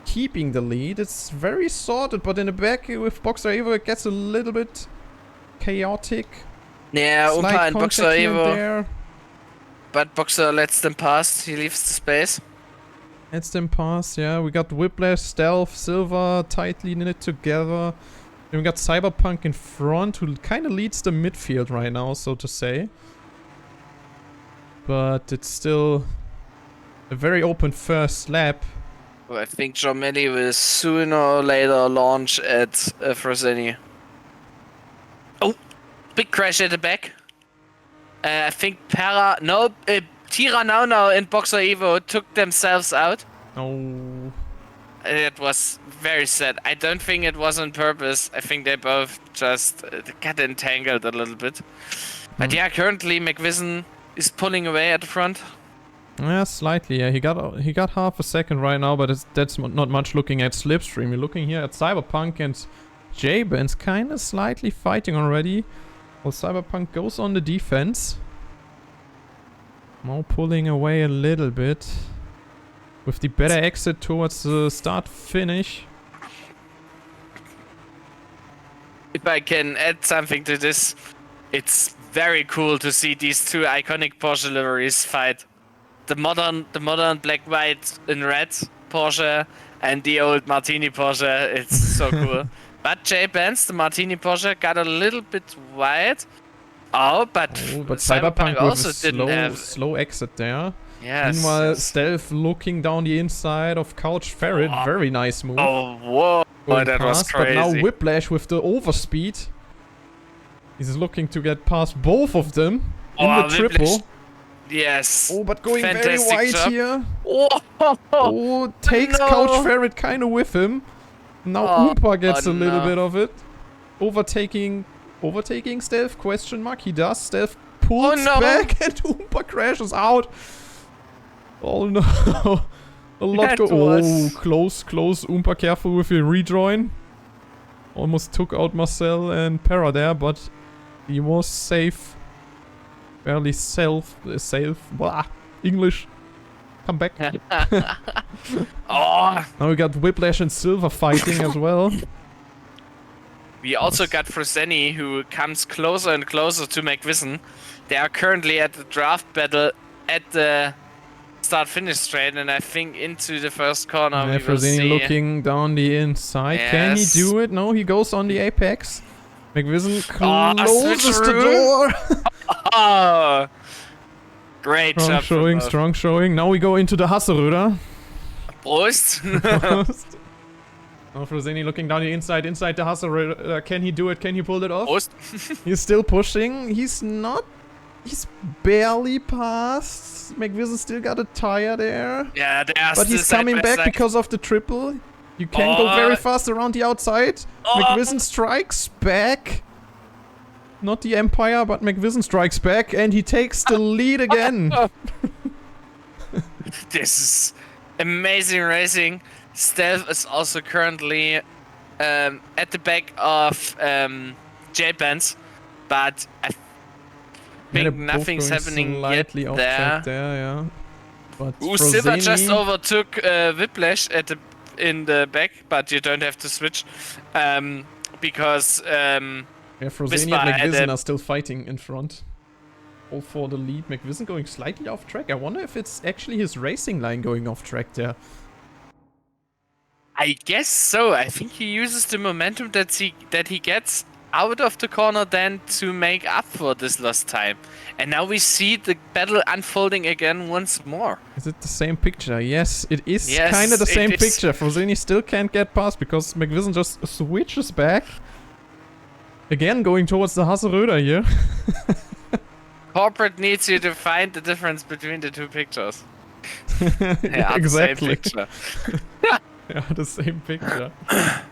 [SPEAKER 1] Keeping the lead. It's very sorted, but in the back with Boxer Evo it gets a little bit chaotic.
[SPEAKER 2] Yeah, Umpa
[SPEAKER 1] Slight
[SPEAKER 2] and Boxer
[SPEAKER 1] contact here and
[SPEAKER 2] Evo.
[SPEAKER 1] there.
[SPEAKER 2] But Boxer lets them pass. He leaves the space.
[SPEAKER 1] Lets them pass, yeah. We got Whiplash, Stealth, Silver tightly knit together. Then we got Cyberpunk in front, who kind of leads the midfield right now, so to say. But it's still a very open first lap.
[SPEAKER 2] Well, I think Jomelli will sooner or later launch at Frozeni. Oh, big crash at the back. I think Tira now and Boxer Evo took themselves out.
[SPEAKER 1] Oh.
[SPEAKER 2] It was very sad. I don't think it was on purpose. I think they both just got entangled a little bit. But yeah, currently McVizn is pulling away at the front.
[SPEAKER 1] Yeah, slightly. Yeah, he got half a second right now, but that's not much looking at Slipstream. We're looking here at Cyberpunk and J-Ben's kind of slightly fighting already. Well, Cyberpunk goes on the defense. Now pulling away a little bit. With the better exit towards the start-finish.
[SPEAKER 2] If I can add something to this, it's very cool to see these two iconic Porsche liveries fight. The modern black, white, and red Porsche and the old Martini Porsche. It's so cool. But J-Benz, the Martini Porsche, got a little bit wide. But
[SPEAKER 1] Cyberpunk
[SPEAKER 2] also
[SPEAKER 1] with a
[SPEAKER 2] didn't have
[SPEAKER 1] slow exit there.
[SPEAKER 2] Yes.
[SPEAKER 1] Meanwhile, Stealth looking down the inside of Couch Ferret. Very nice move.
[SPEAKER 2] Oh, whoa. That was crazy.
[SPEAKER 1] But now Whiplash with the overspeed. He's looking to get past both of them in the triple.
[SPEAKER 2] Whiplash. Yes.
[SPEAKER 1] Oh, but going
[SPEAKER 2] Fantastic
[SPEAKER 1] very wide
[SPEAKER 2] job.
[SPEAKER 1] here.
[SPEAKER 2] Oh,
[SPEAKER 1] Takes
[SPEAKER 2] no.
[SPEAKER 1] Couch Ferret kind of with him. Now Oompa gets a little bit of it. Overtaking Stealth, question mark. He does. Stealth pulls back and Oompa crashes out. Oh no. A lot go. Oh, close. Oompa careful with your rejoin. Almost took out Marcel and Para there, but he was safe. Barely safe. Blah. English. Come back. Now we got Whiplash and Silver fighting as well.
[SPEAKER 2] We also got Frozeni, who comes closer and closer to McVizn. They are currently at the draft battle at the start-finish straight, and I think into the first corner.
[SPEAKER 1] Yeah, Frozeni looking down the inside. Yes. Can he do it? No, he goes on the apex. McVizn closes the door.
[SPEAKER 2] Great
[SPEAKER 1] strong
[SPEAKER 2] job.
[SPEAKER 1] Strong showing. Now we go into the Hasseröder.
[SPEAKER 2] Prost.
[SPEAKER 1] Now Frozeni looking down the inside the Hasseröder. Can he do it? Can he pull it off?
[SPEAKER 2] Prost.
[SPEAKER 1] He's still pushing. He's barely past. McVizn still got a tire there.
[SPEAKER 2] Yeah,
[SPEAKER 1] but he's coming back because of the triple. You can go very fast around the outside. McVizn strikes back. Not the Empire, but McVizn strikes back and he takes the lead again.
[SPEAKER 2] This is amazing racing. Stealth is also currently at the back of J-Benz, but I think nothing's happening yet there.
[SPEAKER 1] Yeah. But
[SPEAKER 2] Silver just overtook Whiplash in the back, but you don't have to switch because
[SPEAKER 1] Frozeni and McVizn are still fighting in front. All for the lead. McVizn going slightly off track. I wonder if it's actually his racing line going off track there.
[SPEAKER 2] I guess so. I think he uses the momentum that he gets out of the corner then to make up for this lost time. And now we see the battle unfolding again once more.
[SPEAKER 1] Is it the same picture? Yes, it is kind of the same picture. Frozeni still can't get past because McVizn just switches back. Again, going towards the Hasseröder here.
[SPEAKER 2] Corporate needs you to find the difference between the two pictures. Yeah,
[SPEAKER 1] exactly.
[SPEAKER 2] The same picture.
[SPEAKER 1] Yeah, the same picture.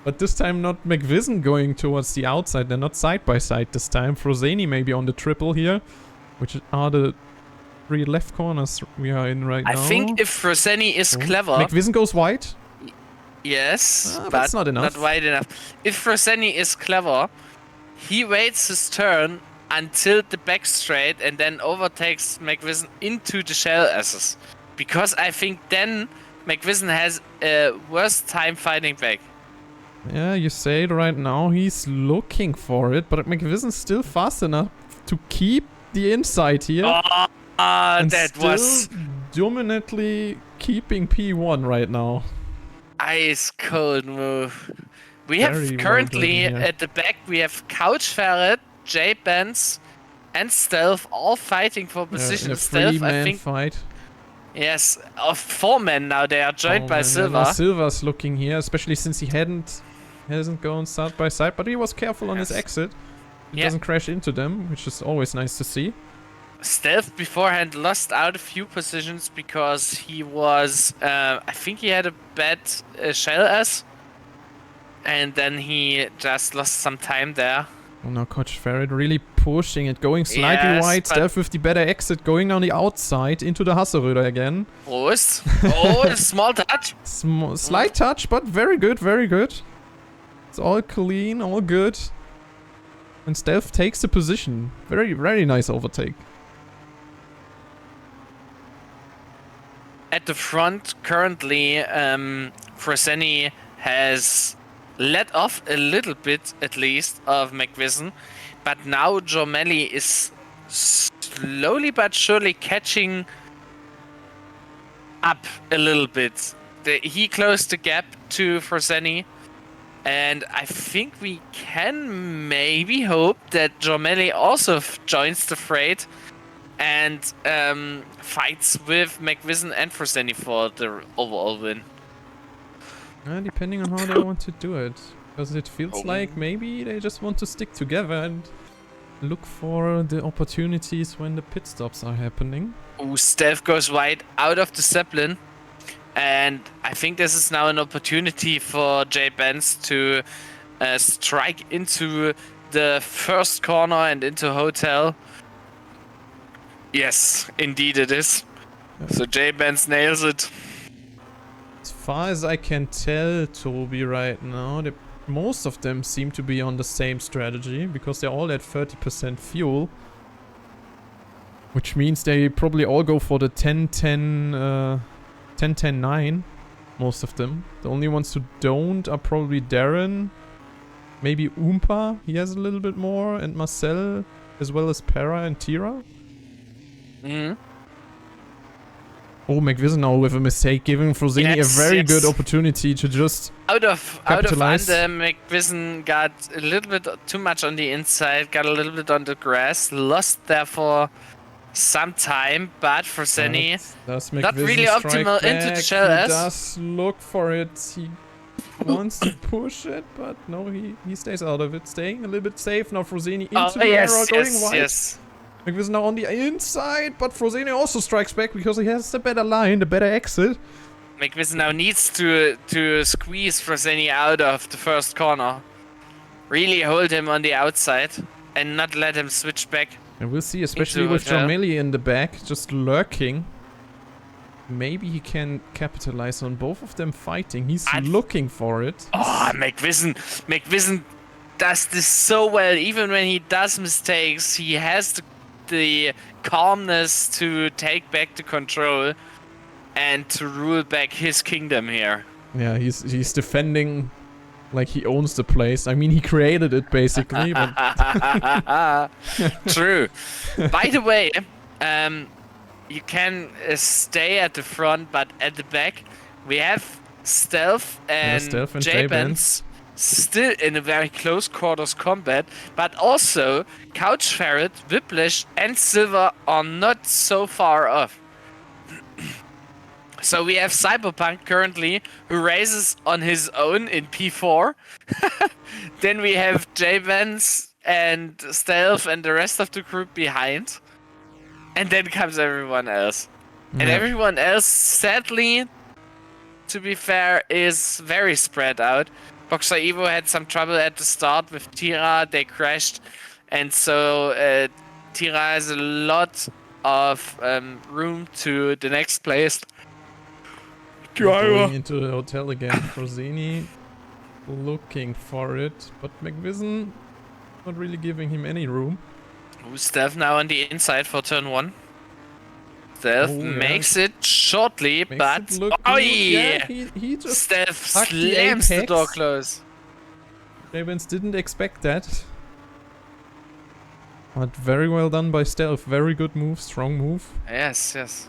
[SPEAKER 1] But this time not McVizn going towards the outside. They're not side by side this time. Frozeni maybe on the triple here. Which are the 3 left corners we are in right now.
[SPEAKER 2] I think if Frozeni is clever...
[SPEAKER 1] McVizn goes wide.
[SPEAKER 2] Yes, but
[SPEAKER 1] that's not enough.
[SPEAKER 2] Not wide enough. If Frozeni is clever, he waits his turn until the back straight and then overtakes MCVizn into the shell S's. Because I think then MCVizn has a worse time fighting back.
[SPEAKER 1] Yeah, you say it right now. He's looking for it, but MCVizn's still fast enough to keep the inside here.
[SPEAKER 2] Oh,
[SPEAKER 1] and
[SPEAKER 2] that
[SPEAKER 1] still
[SPEAKER 2] was
[SPEAKER 1] dominantly keeping P1 right now.
[SPEAKER 2] ice cold move. We
[SPEAKER 1] Very
[SPEAKER 2] have currently
[SPEAKER 1] well done, yeah.
[SPEAKER 2] at the back, we have Couch Ferret, J-Benz, and Stealth all fighting for position.
[SPEAKER 1] In a
[SPEAKER 2] Stealth, I
[SPEAKER 1] three-man
[SPEAKER 2] think.
[SPEAKER 1] fight.
[SPEAKER 2] Yes, of 4 men now. They are joined by
[SPEAKER 1] Yeah,
[SPEAKER 2] Silver.
[SPEAKER 1] now Silver's looking here, especially since he hasn't gone side by side, but he was careful on his exit. He doesn't crash into them, which is always nice to see.
[SPEAKER 2] Stealth beforehand lost out a few positions because he was, I think he had a bad shell S, and then he just lost some time there.
[SPEAKER 1] Oh, now Coach Ferret really pushing it, going slightly wide. Stealth with the better exit, going on the outside into the Hasseröder again.
[SPEAKER 2] Prost. Oh, small touch.
[SPEAKER 1] Slight touch, but very good, very good. It's all clean, all good. And Stealth takes the position. Very, very nice overtake.
[SPEAKER 2] At the front, currently, Freseni has let off a little bit, at least, of MCVizn. But now Jormelli is slowly but surely catching up a little bit. He closed the gap to Freseni. And I think we can maybe hope that Jormelli also joins the freight and fights with MCVizn and Freseni for the overall win.
[SPEAKER 1] Depending on how they want to do it. Because it feels like maybe they just want to stick together and look for the opportunities when the pit stops are happening.
[SPEAKER 2] Ooh, Stealth goes wide out of the Zeppelin. And I think this is now an opportunity for J-Benz to strike into the first corner and into Hotel. Yes, indeed it is.
[SPEAKER 1] Yeah.
[SPEAKER 2] So J-Benz nails it.
[SPEAKER 1] As far as I can tell, Toby, right now, most of them seem to be on the same strategy because they're all at 30% fuel. Which means they probably all go for the 10-10-9, most of them. The only ones who don't are probably Darren, maybe Oompa, he has a little bit more, and Marcel, as well as Para and Tira. Oh, MCVizn now with a mistake, giving Freseni a very good opportunity to just
[SPEAKER 2] out of
[SPEAKER 1] capitalize.
[SPEAKER 2] MCVizn got a little bit too much on the inside, got a little bit on the grass, lost therefore some time, but Freseni not really optimal into the shell S.
[SPEAKER 1] He does look for it. He wants to push it, but no, he stays out of it, staying a little bit safe. Now Freseni into the arrow, going wide.
[SPEAKER 2] Yes.
[SPEAKER 1] MCVizn now on the inside, but Freseni also strikes back because he has the better line, the better exit.
[SPEAKER 2] MCVizn now needs to squeeze Freseni out of the first corner. Really hold him on the outside and not let him switch back.
[SPEAKER 1] And we'll see, especially with Jormelli in the back, just lurking. Maybe he can capitalize on both of them fighting. He's looking for it.
[SPEAKER 2] Oh, MCVizn does this so well. Even when he does mistakes, he has the calmness to take back the control and to rule back his kingdom here.
[SPEAKER 1] Yeah, he's defending like he owns the place. I mean, he created it basically. But
[SPEAKER 2] True. By the way, you can stay at the front, but at the back we have Stealth and J-Benz still in a very close quarters combat, but also Couch Ferret, Whiplash and Silver are not so far off. So we have Cyberpunk currently, who races on his own in P4. Then we have J-Benz and Stealth and the rest of the group behind. And then comes everyone else. Yeah. And everyone else, sadly, to be fair, is very spread out. Boxer Evo had some trouble at the start with Tira, they crashed. And so Tira has a lot of room to the next place.
[SPEAKER 1] Going into the hotel again. Freseni looking for it, but MCVizn Not really giving him any room.
[SPEAKER 2] Who's Steph now on the inside for turn 1? Steph
[SPEAKER 1] Oh, yeah.
[SPEAKER 2] makes it shortly,
[SPEAKER 1] Makes
[SPEAKER 2] but
[SPEAKER 1] it look
[SPEAKER 2] oh
[SPEAKER 1] good.
[SPEAKER 2] yeah!
[SPEAKER 1] He just
[SPEAKER 2] Steph
[SPEAKER 1] hugged the
[SPEAKER 2] slams the
[SPEAKER 1] apex.
[SPEAKER 2] door close.
[SPEAKER 1] Ravens didn't expect that. But very well done by Stealth. Very good move, strong move.
[SPEAKER 2] Yes, yes.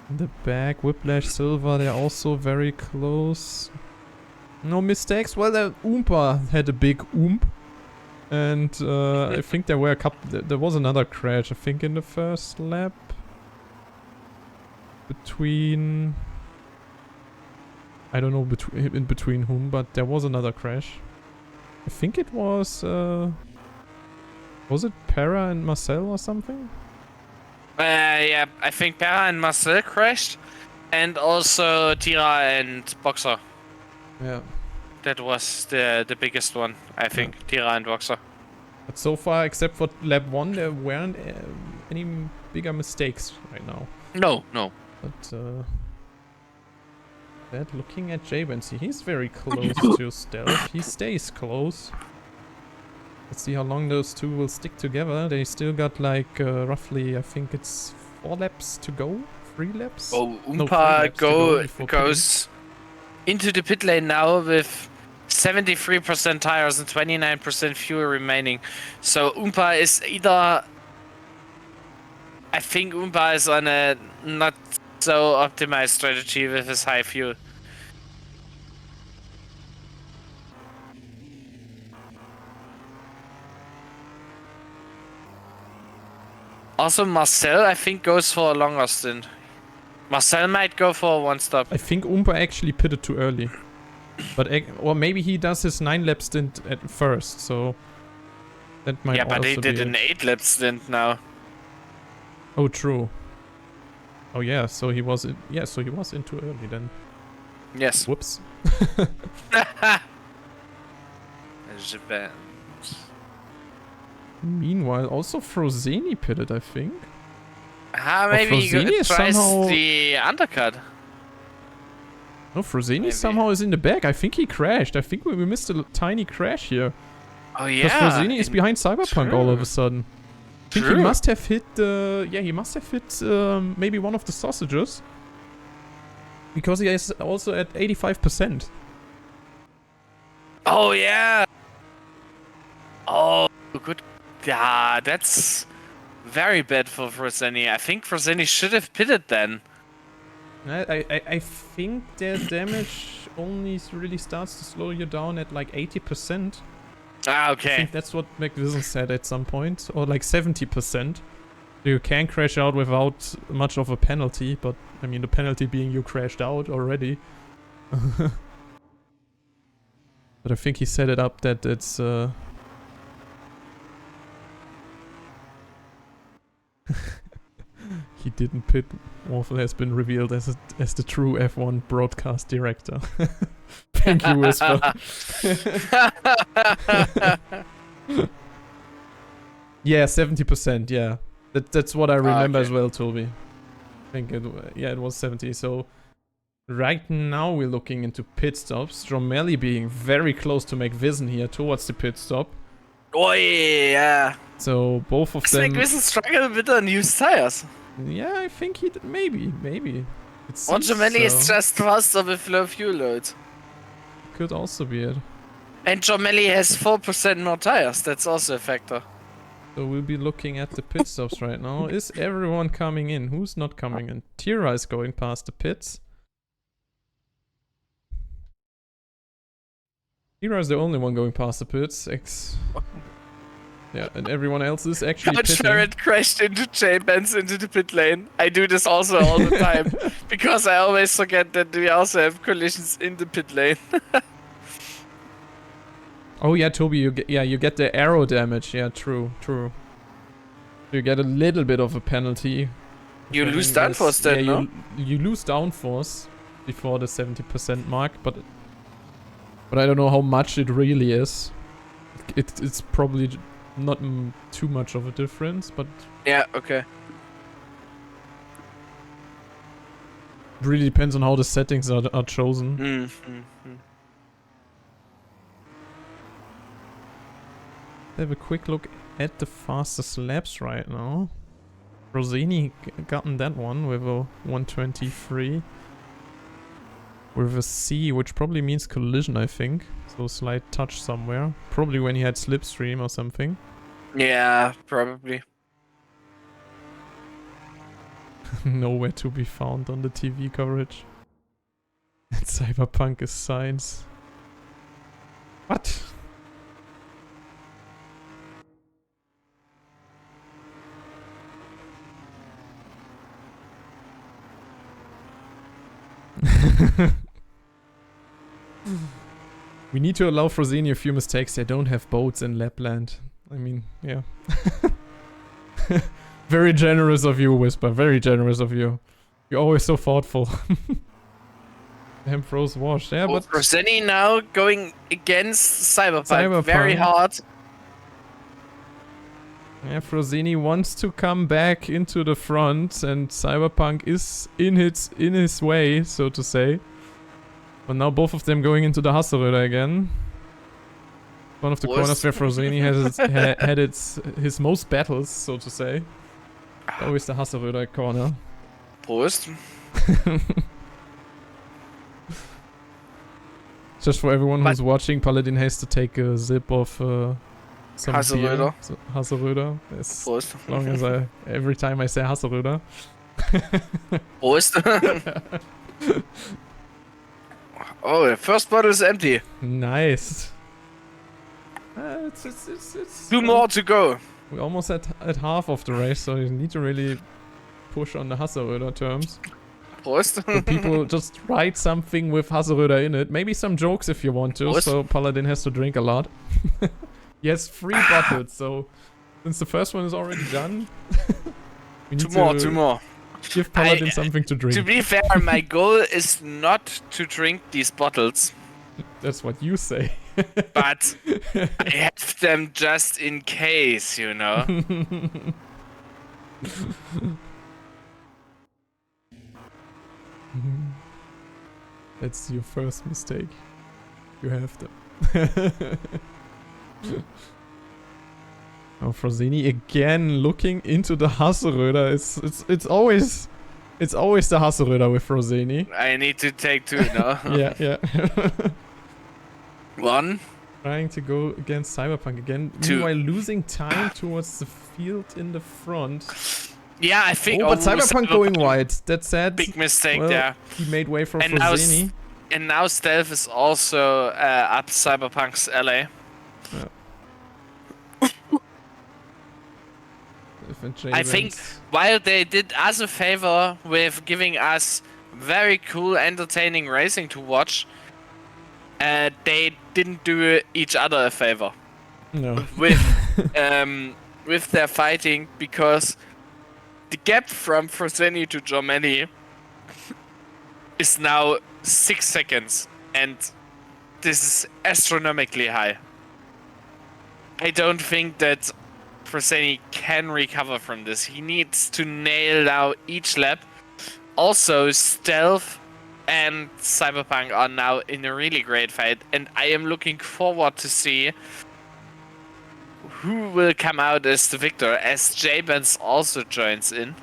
[SPEAKER 1] In the back, Whiplash, Silver, they're also very close. No mistakes. Well, Oompa had a big oomp. And I think there were a couple... There was another crash, I think, in the first lap. Between... I don't know in between whom, but there was another crash. I think it was... was it Para and Marcel or something?
[SPEAKER 2] Yeah, I think Para and Marcel crashed. And also Tira and Boxer.
[SPEAKER 1] Yeah.
[SPEAKER 2] That was the biggest one, I think. Yeah. Tira and Boxer.
[SPEAKER 1] But so far, except for lap 1, there weren't any bigger mistakes right now.
[SPEAKER 2] No, no.
[SPEAKER 1] But that looking at Jabency, he's very close to Stealth. He stays close. Let's see how long those two will stick together. They still got like roughly, I think it's 4 laps to go. 3 laps?
[SPEAKER 2] Oh,
[SPEAKER 1] No,
[SPEAKER 2] Oompa goes into the pit lane now with 73% tires and 29% fuel remaining. So Oompa is either... I think Oompa is on a not so optimized strategy with his high fuel. Also Marcel, I think, goes for a longer stint. Marcel might go for a 1-stop.
[SPEAKER 1] I think Oompa actually pitted too early. But or maybe he does his 9-lap stint at first, so that might also be.
[SPEAKER 2] Yeah, but he did an 8-lap stint now.
[SPEAKER 1] Oh, true. Oh yeah, so he was in, so he was in too early then.
[SPEAKER 2] Yes.
[SPEAKER 1] Whoops. Meanwhile, also Frozeni pitted, I think.
[SPEAKER 2] Maybe he tries
[SPEAKER 1] somehow...
[SPEAKER 2] the undercut.
[SPEAKER 1] No, Frozeni somehow is in the back. I think he crashed. I think we missed a tiny crash here.
[SPEAKER 2] Oh yeah.
[SPEAKER 1] Because Frozeni is behind Cyberpunk all of a sudden. I think he must have hit he must have hit maybe one of the sausages. Because he is also at 85%.
[SPEAKER 2] Oh yeah. Oh, good. Yeah, that's very bad for Frozeni. I think Frozeni should have pitted then.
[SPEAKER 1] I think their damage only really starts to slow you down at like 80%.
[SPEAKER 2] Ah, okay.
[SPEAKER 1] I think that's what MCVizn said at some point, or like 70%. You can crash out without much of a penalty, but I mean the penalty being you crashed out already. But I think he set it up that it's he didn't pit. Morphle has been revealed as the true F1 broadcast director. Thank you, Whisper. Yeah, 70%. Yeah, that's what I remember as well, Toby. I think it was 70. So right now we're looking into pit stops. Dromelli being very close to MCVizn here towards the pit stop.
[SPEAKER 2] Oh yeah.
[SPEAKER 1] So both of them.
[SPEAKER 2] MCVizn struggled with the new tires.
[SPEAKER 1] Yeah, I think he did. Maybe.
[SPEAKER 2] Dromelli is just faster with low fuel load.
[SPEAKER 1] Could also be it.
[SPEAKER 2] And Dromelli has 4% more tires. That's also a factor.
[SPEAKER 1] So we'll be looking at the pit stops right now. Is everyone coming in? Who's not coming in? Tira is going past the pits. Tira is the only one going past the pits. Yeah, and everyone else is actually pitting.
[SPEAKER 2] Ferret crashed into J-Benz into the pit lane. I do this also all the time. Because I always forget that we also have collisions in the pit lane.
[SPEAKER 1] Oh yeah, Toby, you get the arrow damage. Yeah, true. You get a little bit of a penalty.
[SPEAKER 2] You lose downforce then, no?
[SPEAKER 1] You lose downforce before the 70% mark, but I don't know how much it really is. It's probably not too much of a difference, but
[SPEAKER 2] yeah, okay.
[SPEAKER 1] It really depends on how the settings are chosen. have a quick look at the fastest laps right now. Rosini gotten that one with a 123. With a C, which probably means collision, I think. So slight touch somewhere. Probably when he had slipstream or something.
[SPEAKER 2] Yeah, probably.
[SPEAKER 1] Nowhere to be found on the TV coverage. And Cyberpunk is science. What? We need to allow Frosini a few mistakes. They don't have boats in Lapland. I mean, yeah. Very generous of you, Whisper. Very generous of you. You're always so thoughtful. Damn froze wash. Yeah, but
[SPEAKER 2] Roseni now going against Cyberpunk very hard.
[SPEAKER 1] Yeah, Frosini wants to come back into the front, and Cyberpunk is in his way, so to say. But now both of them going into the Hasseröder again. One of the corners where Frosini has had his most battles, so to say. Always the Hasseröder corner.
[SPEAKER 2] Prost.
[SPEAKER 1] Just for everyone who's watching, Paladin has to take a sip of some
[SPEAKER 2] Hasseröder.
[SPEAKER 1] Hasseröder. As long as every time I say Hasseröder.
[SPEAKER 2] Prost. Oh, the first bottle is empty.
[SPEAKER 1] Nice. It's
[SPEAKER 2] Two more to go.
[SPEAKER 1] We're almost at half of the race, so you need to really push on the Hasseröder terms.
[SPEAKER 2] Prost.
[SPEAKER 1] So people just write something with Hasseröder in it. Maybe some jokes if you want to,
[SPEAKER 2] Prost.
[SPEAKER 1] so Paladin has to drink a lot. He has 3 bottles, so since the first one is already done, we need
[SPEAKER 2] two more.
[SPEAKER 1] Give Paladin something to drink.
[SPEAKER 2] To be fair, my goal is not to drink these bottles.
[SPEAKER 1] That's what you say.
[SPEAKER 2] But I have them just in case, you know.
[SPEAKER 1] That's your first mistake. You have them. Oh, Frosini again looking into the Hasseröder. It's always the Hasseröder with Frosini.
[SPEAKER 2] I need to take 2 now.
[SPEAKER 1] Yeah.
[SPEAKER 2] 1.
[SPEAKER 1] Trying to go against Cyberpunk again.
[SPEAKER 2] 2.
[SPEAKER 1] Meanwhile losing time towards the field in the front.
[SPEAKER 2] Yeah, I think.
[SPEAKER 1] Oh, but Cyberpunk going wide. That's sad.
[SPEAKER 2] Big mistake
[SPEAKER 1] well,
[SPEAKER 2] there.
[SPEAKER 1] He made way for
[SPEAKER 2] And
[SPEAKER 1] Frosini.
[SPEAKER 2] now Stealth is also up Cyberpunk's alley.
[SPEAKER 1] Yeah.
[SPEAKER 2] I think while they did us a favor with giving us very cool, entertaining racing to watch, they didn't do each other a favor.
[SPEAKER 1] No.
[SPEAKER 2] With their fighting, because the gap from Frosini to Germany is now 6 seconds, and this is astronomically high. I don't think that Frosini can recover from this. He needs to nail down each lap. Also, Stealth and Cyberpunk are now in a really great fight, and I am looking forward to see who will come out as the victor, as J-Benz also joins in.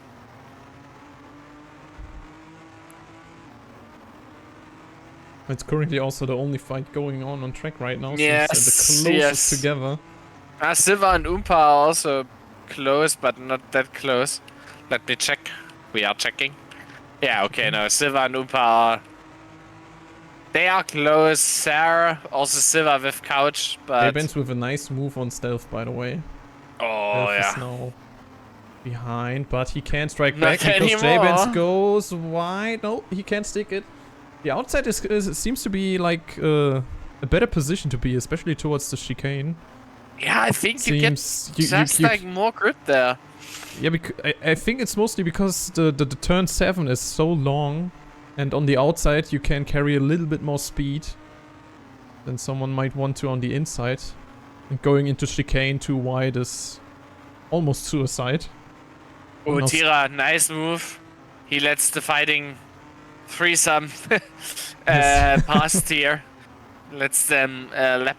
[SPEAKER 1] It's currently also the only fight going on track right now.
[SPEAKER 2] Yes,
[SPEAKER 1] since they're the closest together.
[SPEAKER 2] Silva and Oompa are also close, but not that close. Let me check. We are checking. Yeah, okay, no, Silva and Oompa are... They are close. Sarah, also Silva with Couch, but...
[SPEAKER 1] J-Benz with a nice move on Stealth, by the way.
[SPEAKER 2] Oh,
[SPEAKER 1] Stealth
[SPEAKER 2] yeah.
[SPEAKER 1] is now behind, but he can't strike
[SPEAKER 2] Not
[SPEAKER 1] back because
[SPEAKER 2] anymore.
[SPEAKER 1] J-Benz goes wide. No, he can't stick it. The outside seems to be like a better position to be, especially towards the chicane.
[SPEAKER 2] Yeah, I think you get
[SPEAKER 1] you
[SPEAKER 2] like more grip there.
[SPEAKER 1] Yeah, I think it's mostly because the turn 7 is so long, and on the outside you can carry a little bit more speed than someone might want to on the inside. And going into chicane too wide is almost suicide.
[SPEAKER 2] Oh, Tira, nice move. He lets the fighting threesome past here. Lets them lap.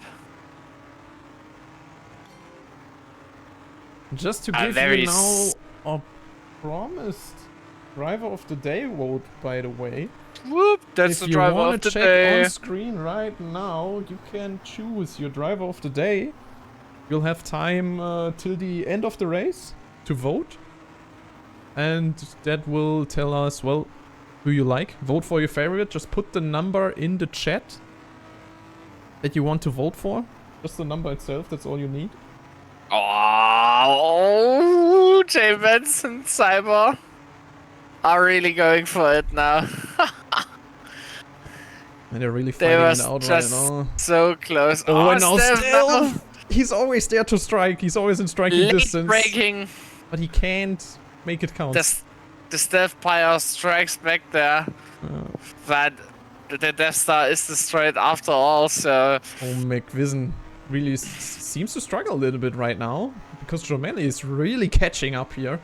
[SPEAKER 1] Just to give you now a promised driver of the day vote, by the way.
[SPEAKER 2] Whoop, that's the driver of the day.
[SPEAKER 1] If you want to check on screen right now, you can choose your driver of the day. You'll have time till the end of the race to vote. And that will tell us, well, who you like. Vote for your favorite. Just put the number in the chat that you want to vote for. Just the number itself, that's all you need.
[SPEAKER 2] Oh, JVizn and Cyber are really going for it now.
[SPEAKER 1] And they're really fighting it out right now.
[SPEAKER 2] So close.
[SPEAKER 1] Oh, and now still, he's always there to strike. He's always in striking distance.
[SPEAKER 2] Braking.
[SPEAKER 1] But he can't make it count.
[SPEAKER 2] The Stealth Pyre strikes back there. But the Death Star is destroyed after all, so...
[SPEAKER 1] Oh, MCVizn really seems to struggle a little bit right now. Because Jomelli is really catching up here.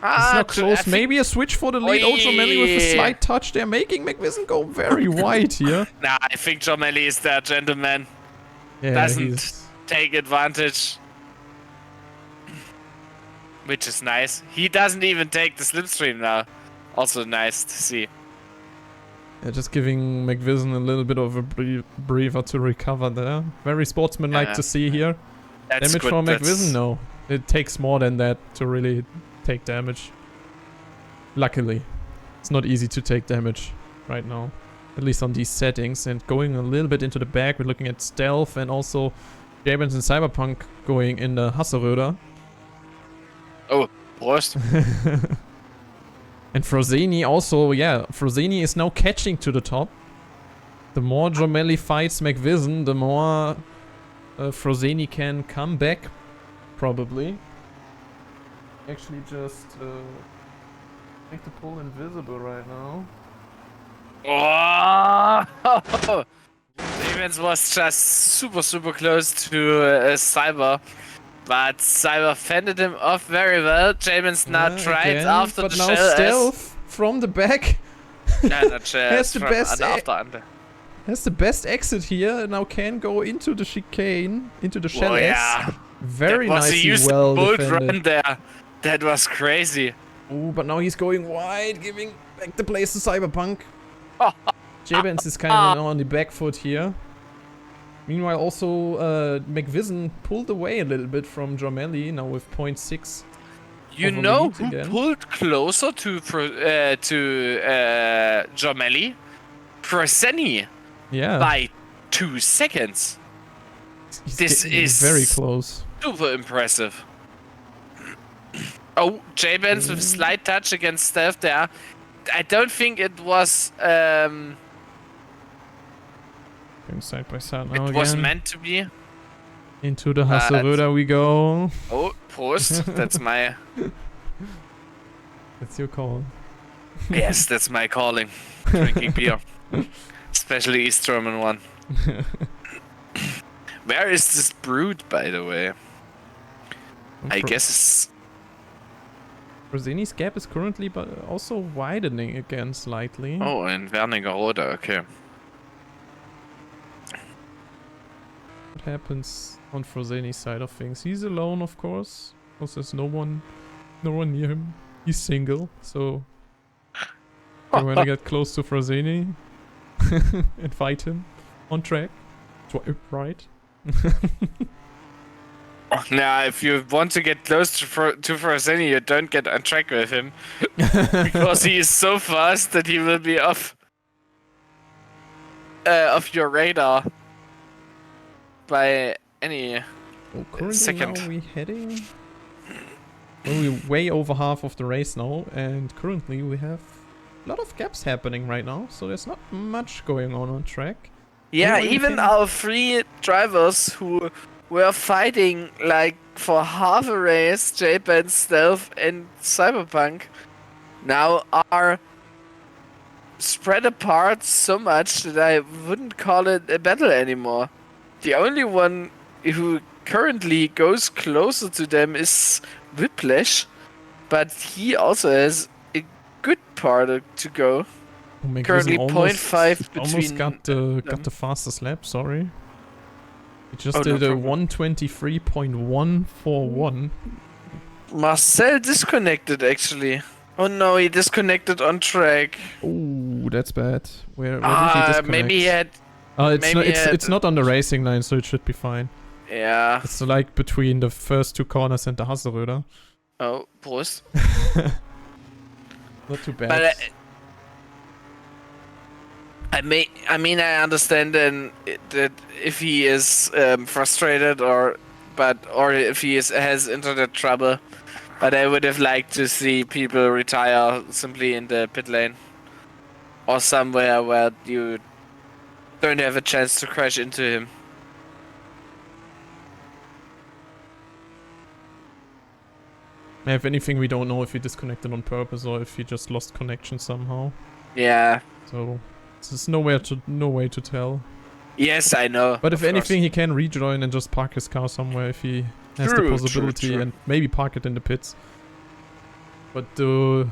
[SPEAKER 1] It's not close. Maybe a switch for the lead. Oh, Jomelli with a slight touch. They're making MCVizn go very wide here.
[SPEAKER 2] Nah, I think Jomelli is there, gentleman.
[SPEAKER 1] Yeah,
[SPEAKER 2] doesn't take advantage. Which is nice. He doesn't even take the slipstream now. Also nice to see.
[SPEAKER 1] Yeah, just giving MCVizn a little bit of a breather to recover there. Very sportsmanlike to see here.
[SPEAKER 2] That's
[SPEAKER 1] damage
[SPEAKER 2] good.
[SPEAKER 1] from MCVizn? No. It takes more than that to really take damage. Luckily. It's not easy to take damage right now. At least on these settings. And going a little bit into the back, we're looking at Stealth and also JVizn and Cyberpunk going in the Hasseröder.
[SPEAKER 2] Oh, Prost.
[SPEAKER 1] And Frozeni also, yeah, Frozeni is now catching to the top. The more Jomelli fights MCVizn, the more Frozeni can come back, probably. Actually just make the pole invisible right now.
[SPEAKER 2] Oh! JVizn was just super close to Cyber. But Cyber fended him off very well. JVizn now tried after the shell. But now
[SPEAKER 1] Stealth from the back has the best exit here. Now can go into the chicane, into the shell S. Very nicely well defended.
[SPEAKER 2] Run there. That was crazy.
[SPEAKER 1] Ooh, but now he's going wide, giving back the place to Cyberpunk. JVizn is kind of on the back foot here. Meanwhile, also MCVizn pulled away a little bit from Jomelli now with 0.6.
[SPEAKER 2] You know who pulled closer to Jomelli? Frozeni.
[SPEAKER 1] Yeah.
[SPEAKER 2] By 2 seconds. This is
[SPEAKER 1] very close.
[SPEAKER 2] Super impressive. Oh, JVizn with a slight touch against Stealth there. I don't think it was.
[SPEAKER 1] Side by side now
[SPEAKER 2] it was meant to be.
[SPEAKER 1] Into the Hasseröder we go.
[SPEAKER 2] Oh, Prost. That's my...
[SPEAKER 1] That's your call.
[SPEAKER 2] Yes, that's my calling. Drinking beer. Especially East German one. Where is this brewed, by the way? I guess it's...
[SPEAKER 1] Frozeni's gap is currently but also widening again slightly.
[SPEAKER 2] Oh, in Wernigerode, okay.
[SPEAKER 1] What happens on Frozeni's side of things? He's alone, of course, because there's no one near him. He's single, so I want to get close to Frozeni and fight him on track. Right?
[SPEAKER 2] Now, if you want to get close to Frozeni, you don't get on track with him because he is so fast that he will be off your radar by any second.
[SPEAKER 1] Now we're heading. Well, we're way over half of the race now, and currently we have a lot of gaps happening right now, so there's not much going on track.
[SPEAKER 2] Yeah, even our 3 drivers who were fighting like for half a race, JVizn, Stealth and Cyberpunk, now are spread apart so much that I wouldn't call it a battle anymore. The only one who currently goes closer to them is Whiplash, but he also has a good part to go. Currently 0.5 between.
[SPEAKER 1] Almost got the fastest lap. Sorry, he just did a 123.141.
[SPEAKER 2] Marcel disconnected actually. Oh no, he disconnected on track.
[SPEAKER 1] Oh, that's bad. Where did he disconnect?
[SPEAKER 2] Maybe he had.
[SPEAKER 1] It's not on the racing line, so it should be fine.
[SPEAKER 2] Yeah.
[SPEAKER 1] It's like between the first two corners and the Hasseröder.
[SPEAKER 2] Oh, Prost.
[SPEAKER 1] Not too bad.
[SPEAKER 2] But I understand then that if he is frustrated or if he has internet trouble, but I would have liked to see people retire simply in the pit lane or somewhere where you don't have a chance to crash into him.
[SPEAKER 1] If anything, we don't know if he disconnected on purpose or if he just lost connection somehow.
[SPEAKER 2] Yeah.
[SPEAKER 1] So there's no way to tell.
[SPEAKER 2] Yes, I know.
[SPEAKER 1] But if anything, he can rejoin and just park his car somewhere if he has the possibility and maybe park it in the pits. But the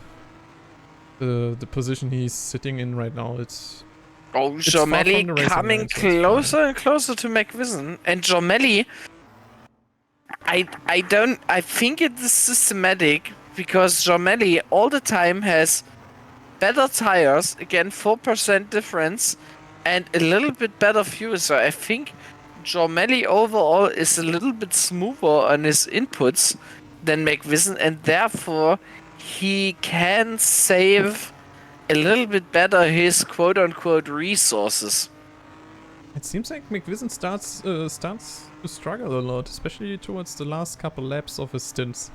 [SPEAKER 1] position he's sitting in right now, it's
[SPEAKER 2] Jormelli coming closer and closer to MCVizn, and Jormelli, I think it is systematic because Jormelli all the time has better tires, again 4% difference, and a little bit better fuel. So I think Jormelli overall is a little bit smoother on his inputs than MCVizn, and therefore he can save a little bit better his quote-unquote resources.
[SPEAKER 1] It seems like MCVizn starts to struggle a lot, especially towards the last couple laps of his stints.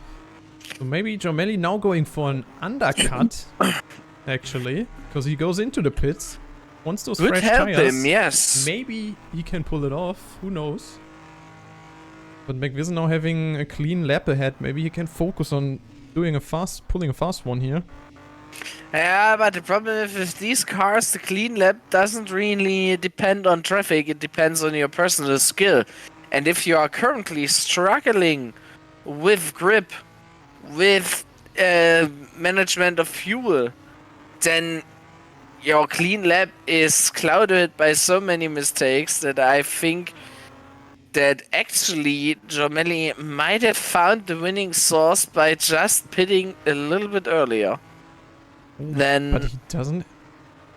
[SPEAKER 1] So maybe Jormelli now going for an undercut, actually, because he goes into the pits, wants those fresh tires.
[SPEAKER 2] Him, yes.
[SPEAKER 1] Maybe he can pull it off, who knows. But MCVizn now having a clean lap ahead, maybe he can focus on pulling a fast one here.
[SPEAKER 2] Yeah, but the problem is with these cars, the clean lap doesn't really depend on traffic, it depends on your personal skill. And if you are currently struggling with grip, with management of fuel, then your clean lap is clouded by so many mistakes that I think that actually Jormelli might have found the winning source by just pitting a little bit earlier. Then,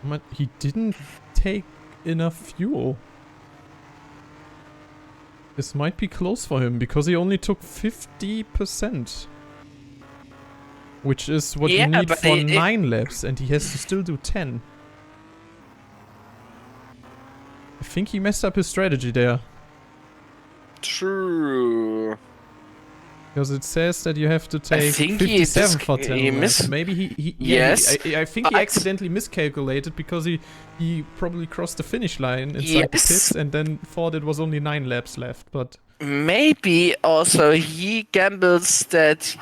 [SPEAKER 1] but he didn't take enough fuel. This might be close for him because he only took 50%. Which is what you need for 9 laps, and he has to still do 10. I think he messed up his strategy there.
[SPEAKER 2] True.
[SPEAKER 1] Because it says that you have to take 57 for 10 laps. Maybe I think he accidentally miscalculated because he probably crossed the finish line inside the pits and then thought it was only 9 laps left, but...
[SPEAKER 2] Maybe also he gambles that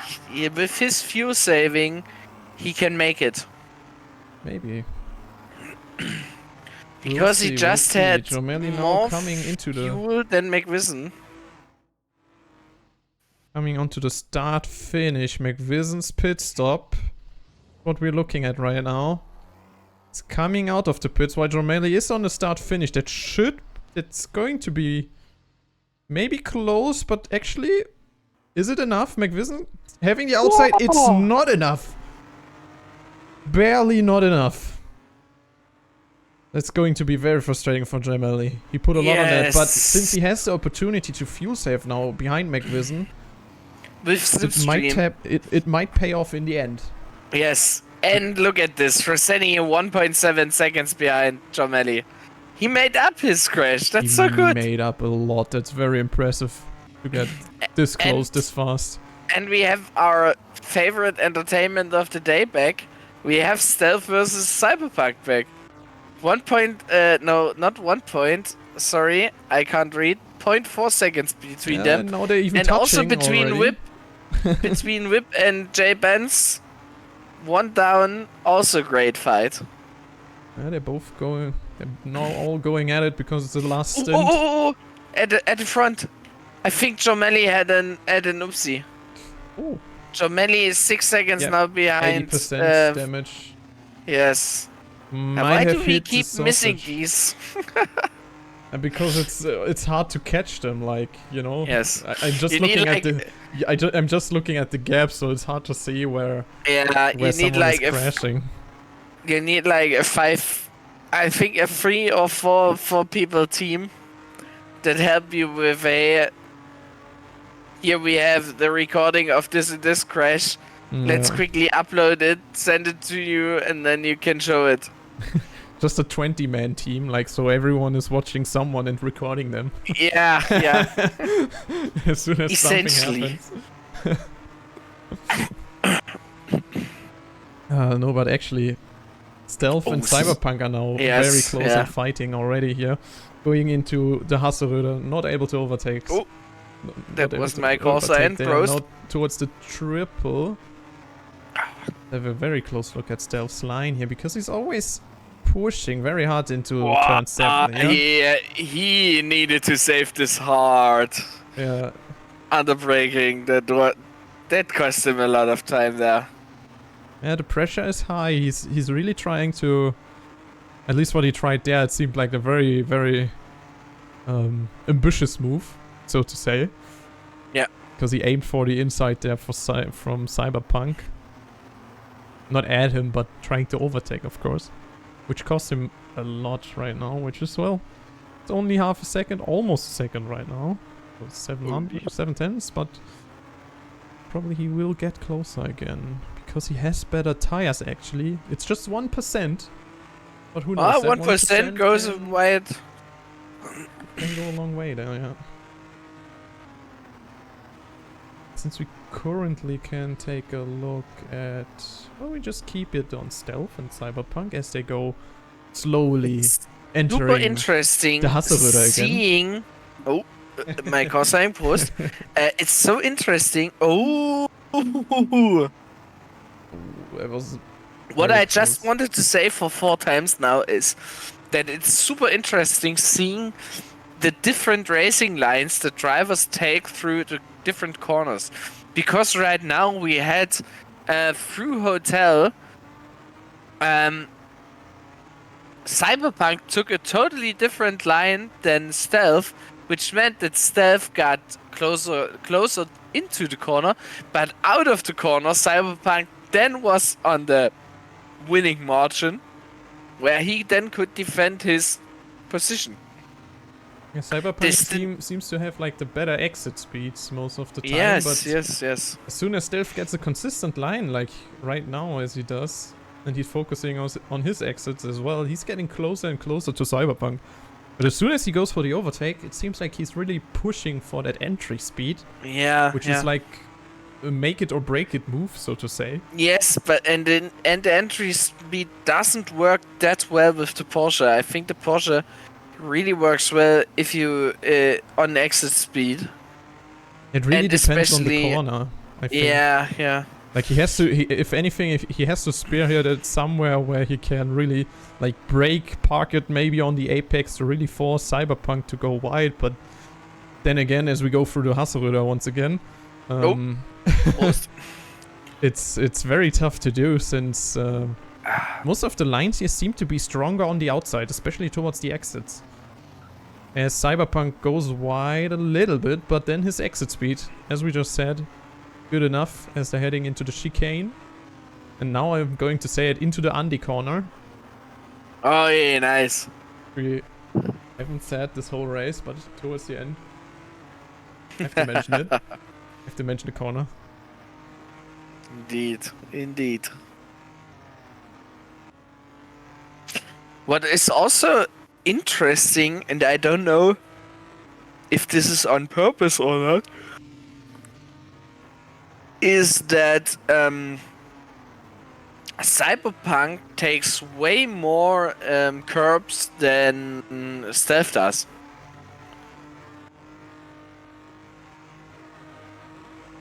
[SPEAKER 2] with his fuel saving, he can make it.
[SPEAKER 1] Maybe.
[SPEAKER 2] Because he just had
[SPEAKER 1] Jormelli
[SPEAKER 2] more
[SPEAKER 1] coming into
[SPEAKER 2] fuel than MCVizn.
[SPEAKER 1] Coming onto the start-finish, MCVizn's pit stop. What we're looking at right now. It's coming out of the pits while Jormelli is on the start-finish. It's going to be maybe close, but actually, is it enough? MCVizn having the outside, it's not enough. Barely not enough. That's going to be very frustrating for Jormelli. He put a lot on that, but since he has the opportunity to fuel save now behind MCVizn, it might pay off in the end.
[SPEAKER 2] Yes, and look at this. Freseni 1.7 seconds behind Jormelli. He made up his crash. That's so good.
[SPEAKER 1] He made up a lot. That's very impressive to get this close, this fast.
[SPEAKER 2] And we have our favorite entertainment of the day back. We have Stealth versus Cyberpunk back. 1 point, no, not 1 point. Sorry, I can't read. 0.4 seconds between them.
[SPEAKER 1] Now they're even
[SPEAKER 2] and also
[SPEAKER 1] between
[SPEAKER 2] already. Between Whip and J Benz. 1 down, also great fight.
[SPEAKER 1] Yeah, they're both going. They're now all going at it because it's the last stint.
[SPEAKER 2] Oh, at the front. I think Jormelli had an oopsie.
[SPEAKER 1] Oh.
[SPEAKER 2] Jormelli is 6 seconds now behind.
[SPEAKER 1] 80% damage.
[SPEAKER 2] Yes. Why do we keep missing these?
[SPEAKER 1] And because it's hard to catch them, like, you know.
[SPEAKER 2] Yes.
[SPEAKER 1] I'm just
[SPEAKER 2] You
[SPEAKER 1] looking
[SPEAKER 2] need,
[SPEAKER 1] at the. I'm just looking at the gap, so it's hard to see where
[SPEAKER 2] you need
[SPEAKER 1] someone
[SPEAKER 2] like
[SPEAKER 1] is crashing.
[SPEAKER 2] you need like a 3 or 4 people team that help you with a. Here we have the recording of this crash. Let's quickly upload it, send it to you, and then you can show it.
[SPEAKER 1] Just a 20-man team, like, so everyone is watching someone and recording them.
[SPEAKER 2] Yeah.
[SPEAKER 1] As soon as
[SPEAKER 2] Essentially.
[SPEAKER 1] something happens. No, but actually, Stealth and Cyberpunk are now very close and fighting already here. Going into the Hasseröder, not able to overtake.
[SPEAKER 2] Oh, that was my call sign.
[SPEAKER 1] Now towards the triple. Have a very close look at Stealth's line here, because he's always pushing very hard into turn 7.
[SPEAKER 2] Yeah, he needed to save this hard.
[SPEAKER 1] Yeah.
[SPEAKER 2] Under braking, that cost him a lot of time there.
[SPEAKER 1] Yeah, the pressure is high. He's really trying to. At least what he tried there, it seemed like a very, very ambitious move, so to say.
[SPEAKER 2] Yeah.
[SPEAKER 1] Because he aimed for the inside there from Cyberpunk. Not at him, but trying to overtake, of course. Which cost him a lot right now, which is, well, it's only half a second, almost a second right now. So 7 tenths, but probably he will get closer again. Because he has better tires, actually. It's just 1%. But who knows?
[SPEAKER 2] 1% goes wide.
[SPEAKER 1] Can go a long way there, yeah. Since we currently can take a look at... Well, we just keep it on Stealth and Cyberpunk as they go slowly entering
[SPEAKER 2] super interesting
[SPEAKER 1] the Hasseröder
[SPEAKER 2] seeing...
[SPEAKER 1] again.
[SPEAKER 2] Oh, my cosine post. It's so interesting. Oh!
[SPEAKER 1] It was
[SPEAKER 2] what I
[SPEAKER 1] close.
[SPEAKER 2] just wanted to say for 4 times now is that it's super interesting seeing the different racing lines the drivers take through the different corners. Because right now we had through Hotel, Cyberpunk took a totally different line than Stealth, which meant that Stealth got closer into the corner, but out of the corner, Cyberpunk then was on the winning margin, where he then could defend his position.
[SPEAKER 1] Yeah, Cyberpunk seems to have like the better exit speeds most of the time. But
[SPEAKER 2] yes.
[SPEAKER 1] As soon as Stealth gets a consistent line, like right now as he does, and he's focusing on his exits as well, he's getting closer and closer to Cyberpunk. But as soon as he goes for the overtake, it seems like he's really pushing for that entry speed.
[SPEAKER 2] Yeah.
[SPEAKER 1] Which is like a make it or break it move, so to say.
[SPEAKER 2] Yes, but the entry speed doesn't work that well with the Porsche. I think the Porsche really works well if you on exit speed.
[SPEAKER 1] It really depends on the corner, I think.
[SPEAKER 2] Yeah.
[SPEAKER 1] Like if anything, he has to spearhead it somewhere where he can really like brake, park it maybe on the apex to really force Cyberpunk to go wide. But then again, as we go through the Hasseröder once again, it's very tough to do, since most of the lines here seem to be stronger on the outside, especially towards the exits. As Cyberpunk goes wide a little bit, but then his exit speed, as we just said, good enough as they're heading into the chicane. And now I'm going to say it, into the Andy corner.
[SPEAKER 2] Oh yeah, nice.
[SPEAKER 1] We haven't said this whole race, but towards the end, I have to mention it. I have to mention the corner.
[SPEAKER 2] Indeed. What is also interesting, and I don't know if this is on purpose or not, is that Cyberpunk takes way more curbs than Stealth does.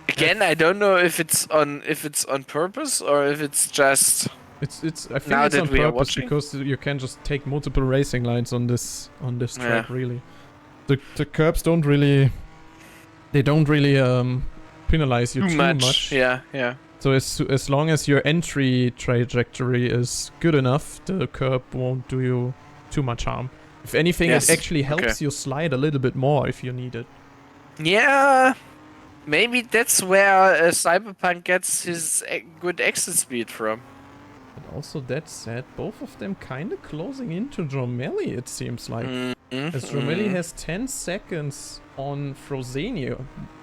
[SPEAKER 2] Again, I don't know if it's on purpose or if it's just.
[SPEAKER 1] I think it's on purpose, because you can just take multiple racing lines on this track. Really, the curbs don't really penalize you too much.
[SPEAKER 2] Yeah.
[SPEAKER 1] So as long as your entry trajectory is good enough, the curb won't do you too much harm. If anything,
[SPEAKER 2] Yes,
[SPEAKER 1] it actually helps
[SPEAKER 2] okay.
[SPEAKER 1] you slide a little bit more if you need it.
[SPEAKER 2] Yeah, maybe that's where Cyberpunk gets his good exit speed from.
[SPEAKER 1] But also that said, both of them kind of closing into Dromelli, it seems like. As Dromelli has 10 seconds on Frozeni.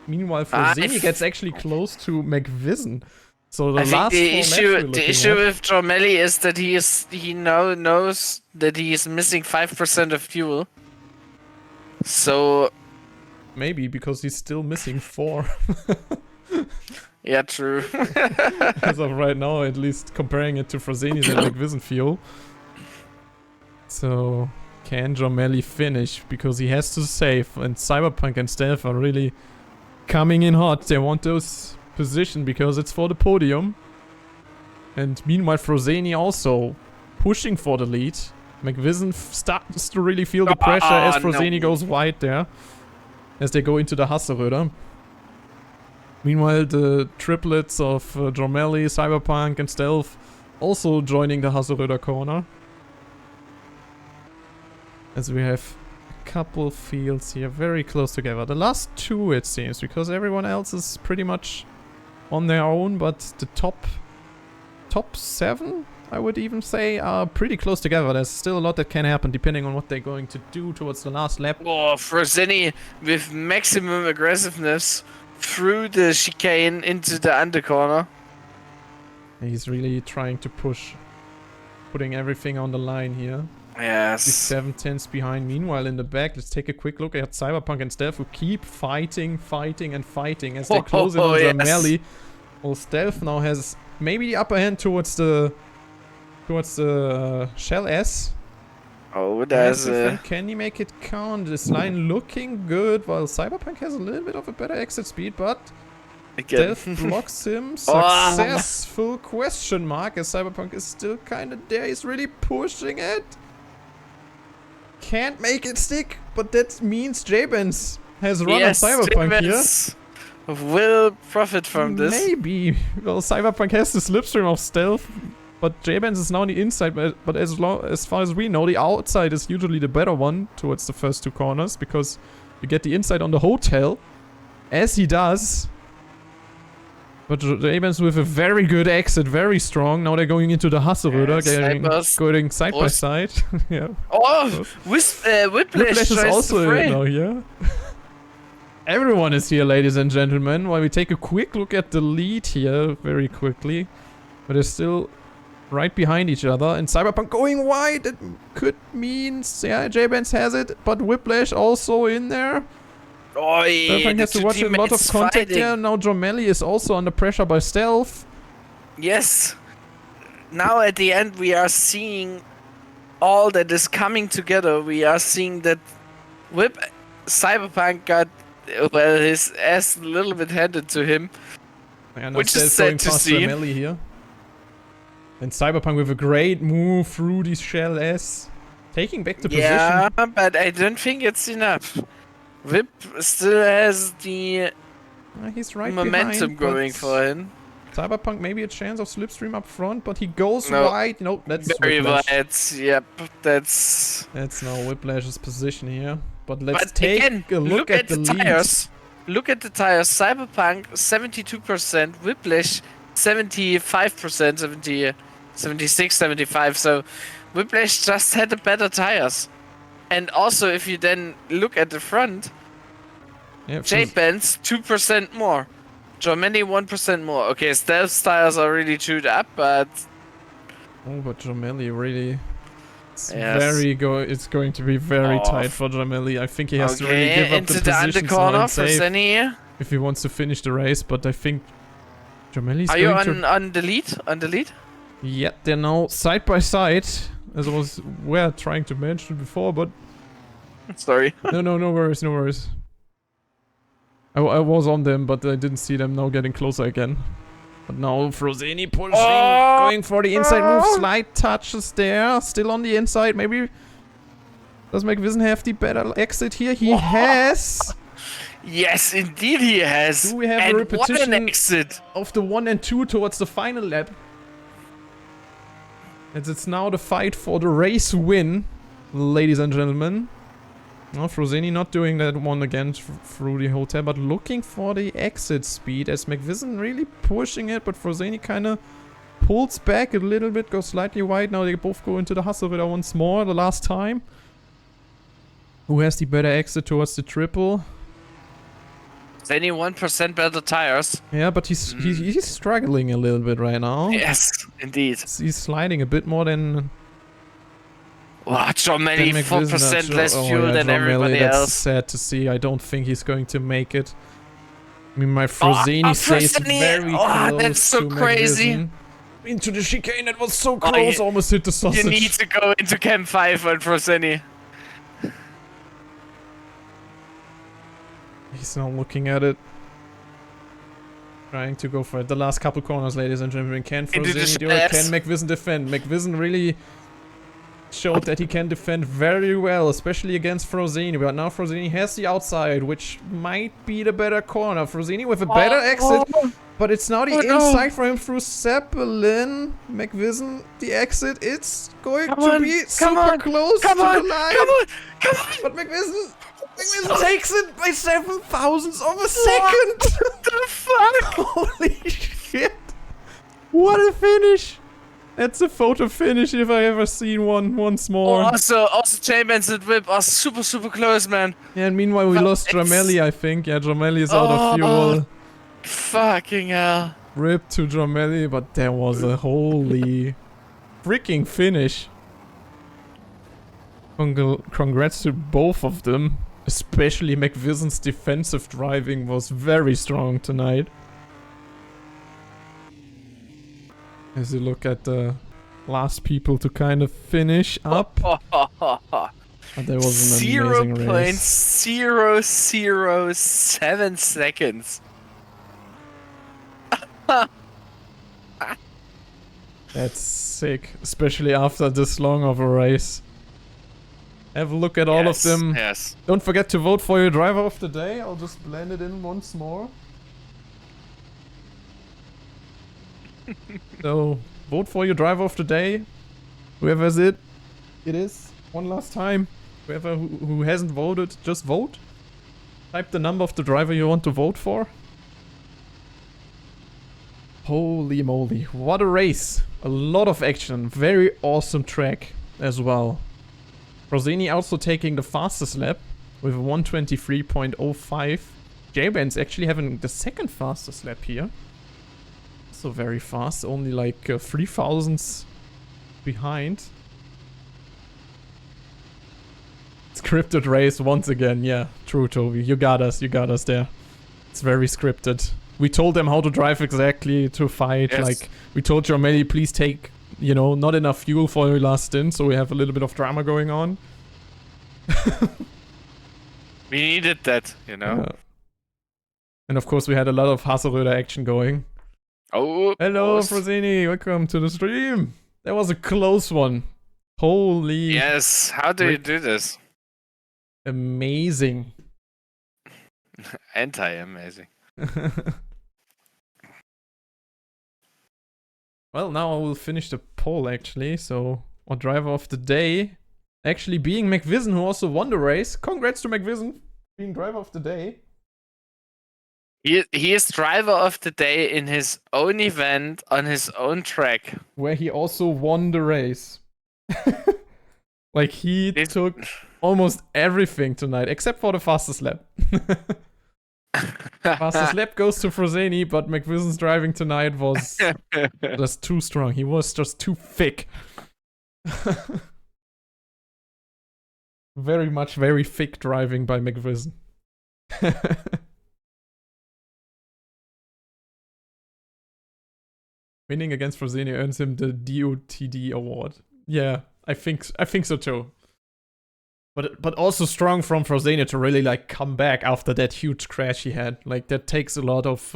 [SPEAKER 1] Meanwhile, Frozeni gets actually close to MCVizn. So the
[SPEAKER 2] I think
[SPEAKER 1] last
[SPEAKER 2] the
[SPEAKER 1] 4 laps
[SPEAKER 2] issue,
[SPEAKER 1] we're
[SPEAKER 2] the
[SPEAKER 1] looking
[SPEAKER 2] issue
[SPEAKER 1] at.
[SPEAKER 2] with Dromelli is that he now knows that he is missing 5% of fuel. So
[SPEAKER 1] Maybe because he's still missing 4.
[SPEAKER 2] yeah, true.
[SPEAKER 1] As of right now, at least comparing it to Frozeni's and MCVizn fuel. So can Dromelli finish? Because he has to save, and Cyberpunk and Stealth are really coming in hot. They want those position because it's for the podium. And meanwhile, Frozeni also pushing for the lead. MCVizn starts to really feel the pressure as Frozeni goes wide there. As they go into the Hasseröder. Meanwhile, the triplets of Dromelli, Cyberpunk and Stealth also joining the Hasseröder corner. As we have a couple fields here very close together. The last 2 it seems, because everyone else is pretty much on their own, but the top 7, I would even say, are pretty close together. There's still a lot that can happen depending on what they're going to do towards the last lap.
[SPEAKER 2] Oh, Frozeni with maximum aggressiveness through the chicane into the undercorner.
[SPEAKER 1] He's really trying to push, putting everything on the line here.
[SPEAKER 2] Yes.
[SPEAKER 1] 7/10 behind. Meanwhile, in the back, let's take a quick look at Cyberpunk and Stealth, who keep fighting as they close in on Dromelli. Well, Stealth now has maybe the upper hand towards the Shell S.
[SPEAKER 2] Oh, there's
[SPEAKER 1] Can he make it count? This line looking good, while Cyberpunk has a little bit of a better exit speed, but Stealth blocks him. Successful question mark, as Cyberpunk is still kind of there. He's really pushing it. Can't make it stick, but that means J-Benz has run on Cyberpunk here.
[SPEAKER 2] Will profit from this.
[SPEAKER 1] Maybe. Well, Cyberpunk has the slipstream of Stealth, but J-Benz is now on the inside. But as far as we know, the outside is usually the better one towards the first 2 corners, because you get the inside on the hotel, as he does. But J-Benz with a very good exit, very strong. Now they're going into the Hasseröder, going side by side. Yeah.
[SPEAKER 2] Oh, Whiplash
[SPEAKER 1] is also in it now here. Everyone is here, ladies and gentlemen. While we take a quick look at the lead here, very quickly. But they're still right behind each other. And Cyberpunk going wide. It could mean, yeah, J-Benz has it. But Whiplash also in there.
[SPEAKER 2] Oh, yeah.
[SPEAKER 1] Cyberpunk has to watch a lot of contact there. Now Dromelli is also under pressure by Stealth.
[SPEAKER 2] Yes. Now at the end we are seeing all that is coming together. We are seeing that Cyberpunk got, well, his ass a little bit handed to him. Which is sad to see.
[SPEAKER 1] Dromelli here. And Cyberpunk with a great move through the Shell S. Taking back the position.
[SPEAKER 2] Yeah, but I don't think it's enough. Whip still has the
[SPEAKER 1] he's right
[SPEAKER 2] momentum
[SPEAKER 1] behind,
[SPEAKER 2] going for him.
[SPEAKER 1] Cyberpunk maybe a chance of slipstream up front, but he goes wide. No, that's
[SPEAKER 2] very
[SPEAKER 1] Whiplash.
[SPEAKER 2] wide. Yep, that's
[SPEAKER 1] now Whiplash's position here. But let's take a look at the
[SPEAKER 2] tires. Look at the tires. Cyberpunk 72%, Whiplash 75%, 76, 75. So Whiplash just had the better tires. And also, if you then look at the front, J-Benz 2% more, Dromelli 1% more. Okay, Stealth tires are really chewed up, but
[SPEAKER 1] but Dromelli really, it's going to be very tight for Dromelli. I think he has to really give up the positions now and save if he wants to finish the race. But I think Dromelli's
[SPEAKER 2] Are you on the lead? On the lead?
[SPEAKER 1] Yeah, they're now side by side. As I were trying to mention before, but
[SPEAKER 2] sorry.
[SPEAKER 1] no worries, no worries. I was on them, but I didn't see them now getting closer again. But now Frozeni pushing, going for the inside move, slight touches there, still on the inside. Maybe does MCVizn have the better exit here? He has.
[SPEAKER 2] Yes, indeed he has.
[SPEAKER 1] Do we have a repetition
[SPEAKER 2] what an exit
[SPEAKER 1] of the 1 and 2 towards the final lap? As it's now the fight for the race win. ladies and gentlemen. Now, Frosini not doing that one again through the hotel, but looking for the exit speed as McVizn really pushing it, but Frosini kind of pulls back a little bit, goes slightly wide. Now they both go into the Hasselritter once more, the last time. Who has the better exit towards the triple?
[SPEAKER 2] Any 1% better tires.
[SPEAKER 1] Yeah, but he's struggling a little bit right now.
[SPEAKER 2] Yes, indeed.
[SPEAKER 1] He's sliding a bit more than...
[SPEAKER 2] Wow, Jormelli 4% less fuel than everybody
[SPEAKER 1] that's
[SPEAKER 2] else.
[SPEAKER 1] Sad to see. I don't think he's going to make it. I mean, my Frosini stays very close
[SPEAKER 2] that's so
[SPEAKER 1] to
[SPEAKER 2] crazy.
[SPEAKER 1] McVizn. Into the chicane, that was so close, almost hit the sausage.
[SPEAKER 2] You need to go into Cam 5 on Frosini.
[SPEAKER 1] He's now looking at it. Trying to go for it. The last couple corners, ladies and gentlemen. Can Frosini do it? Can McVizn defend? McVizn really showed that he can defend very well, especially against Frosini. But now Frosini has the outside, which might be the better corner. Frosini with a better exit, but it's now the inside for him through Zeppelin. McVizn, the exit, it's going to be super close to the line.
[SPEAKER 2] Come on!
[SPEAKER 1] But McVizn takes it by 7 thousandths of a second.
[SPEAKER 2] What the fuck?
[SPEAKER 1] Holy shit! What a finish! That's a photo finish if I ever seen one once more.
[SPEAKER 2] Also Champions and Whip are super close, man.
[SPEAKER 1] Yeah, and meanwhile we lost Jormelli, I think. Yeah, Jormelli is out of fuel.
[SPEAKER 2] Fucking hell.
[SPEAKER 1] Rip to Jormelli, but there was a holy freaking finish. Congrats to both of them. Especially McVizn's defensive driving was very strong tonight. As you look at the last people to kind of finish up. There was an amazing race.
[SPEAKER 2] 0.007 seconds.
[SPEAKER 1] That's sick, especially after this long of a race. Have a look at all of them.
[SPEAKER 2] Yes.
[SPEAKER 1] Don't forget to vote for your driver of the day. I'll just blend it in once more. So, vote for your driver of the day. Whoever's it is. One last time. Whoever who hasn't voted, just vote. Type the number of the driver you want to vote for. Holy moly. What a race. A lot of action. Very awesome track as well. Frosini also taking the fastest lap with 123.05. J-Band's actually having the second fastest lap here. So very fast, only like 3 thousandths behind. Scripted race once again, yeah, true Toby, you got us there. It's very scripted. We told them how to drive exactly to fight,
[SPEAKER 2] yes.
[SPEAKER 1] Like we told Jormelli, please take, you know, not enough fuel for your last stint, so we have a little bit of drama going on.
[SPEAKER 2] We needed that, you know.
[SPEAKER 1] And of course we had a lot of Hasselröder action going.
[SPEAKER 2] Oh,
[SPEAKER 1] hello, Frosini. Welcome to the stream. That was a close one. Holy.
[SPEAKER 2] Yes. How do you do this?
[SPEAKER 1] Amazing.
[SPEAKER 2] Anti-amazing.
[SPEAKER 1] Well, now I will finish the poll actually. So, our driver of the day actually being McVizn, who also won the race. Congrats to McVizn being driver of the day.
[SPEAKER 2] He is driver of the day in his own event on his own track.
[SPEAKER 1] Where he also won the race. Like he took almost everything tonight, except for the fastest lap. Fastest lap goes to Frosini, but McVizn's driving tonight was just too strong. He was just too thick. Very thick driving by McVizn. Winning against Frosini earns him the DOTD award. Yeah, I think so too. But also strong from Frosini to really like come back after that huge crash he had. Like that takes a lot of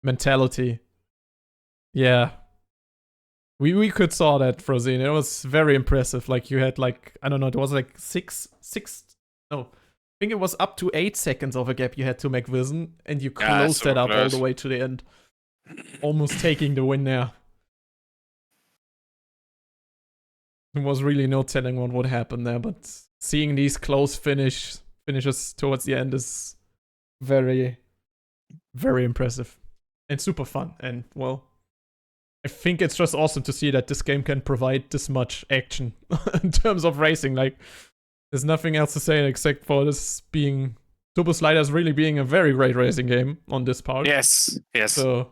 [SPEAKER 1] mentality. Yeah. We could saw that Frosini. It was very impressive. Like you had like, I don't know, it was like no. I think it was up to 8 seconds of a gap you had to McVizn, and you closed that up all the way to the end. Almost taking the win there. there was really no telling what would happen there, but seeing these close finishes towards the end is very, very impressive and super fun. And well, I think it's just awesome to see that this game can provide this much action in terms of racing. Like, there's nothing else to say except for this being Turbo Sliders really being a very great racing game on this part.
[SPEAKER 2] Yes.
[SPEAKER 1] So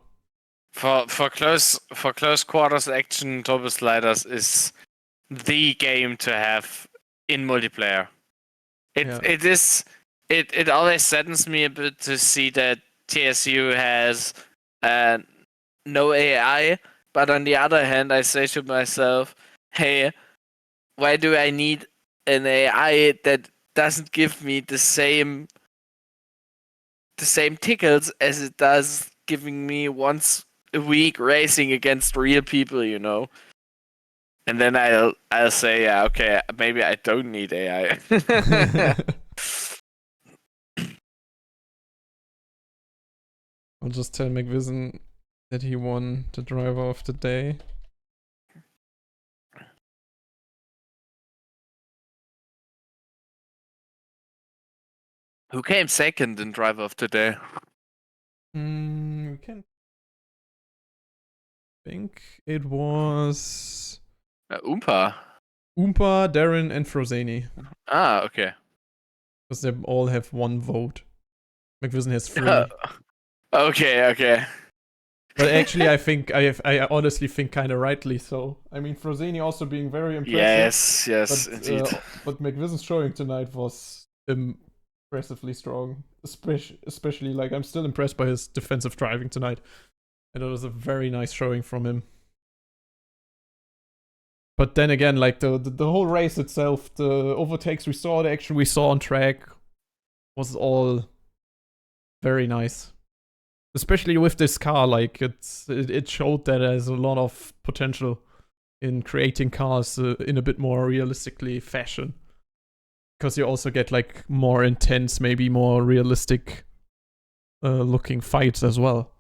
[SPEAKER 2] for close quarters action, Turbo Sliders is the game to have in multiplayer. It always saddens me a bit to see that TSU has no AI, but on the other hand, I say to myself, hey, why do I need an AI that doesn't give me the same tickles as it does giving me once a week racing against real people, you know? And then I'll say, yeah, okay, maybe I don't need AI.
[SPEAKER 1] I'll just tell MCVizn that he won the driver of the day.
[SPEAKER 2] Who came second in driver of the day?
[SPEAKER 1] We can think it was
[SPEAKER 2] Oompa,
[SPEAKER 1] Darren, and Frozeni.
[SPEAKER 2] Ah, okay.
[SPEAKER 1] Because they all have one vote. MCVizn has 3.
[SPEAKER 2] Okay.
[SPEAKER 1] But actually, I honestly think kind of rightly so. I mean, Frozeni also being very impressive.
[SPEAKER 2] Yes,
[SPEAKER 1] but,
[SPEAKER 2] indeed.
[SPEAKER 1] But MCVizn's showing tonight was impressively strong. Especially, like, I'm still impressed by his defensive driving tonight. And it was a very nice showing from him. But then again, like, the whole race itself, the overtakes we saw, the action we saw on track, was all very nice. Especially with this car, like, it showed that there's a lot of potential in creating cars in a bit more realistically fashion. Because you also get, like, more intense, maybe more realistic looking fights as well.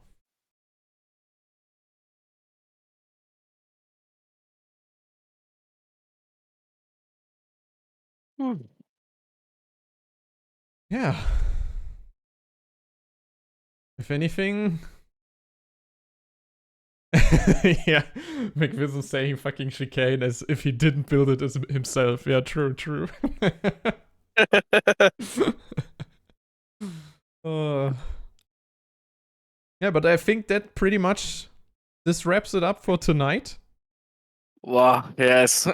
[SPEAKER 1] Yeah. If anything... yeah, MCVizn saying fucking chicane as if he didn't build it as himself. Yeah, true. Yeah, but I think that pretty much this wraps it up for tonight.
[SPEAKER 2] Wow, yes.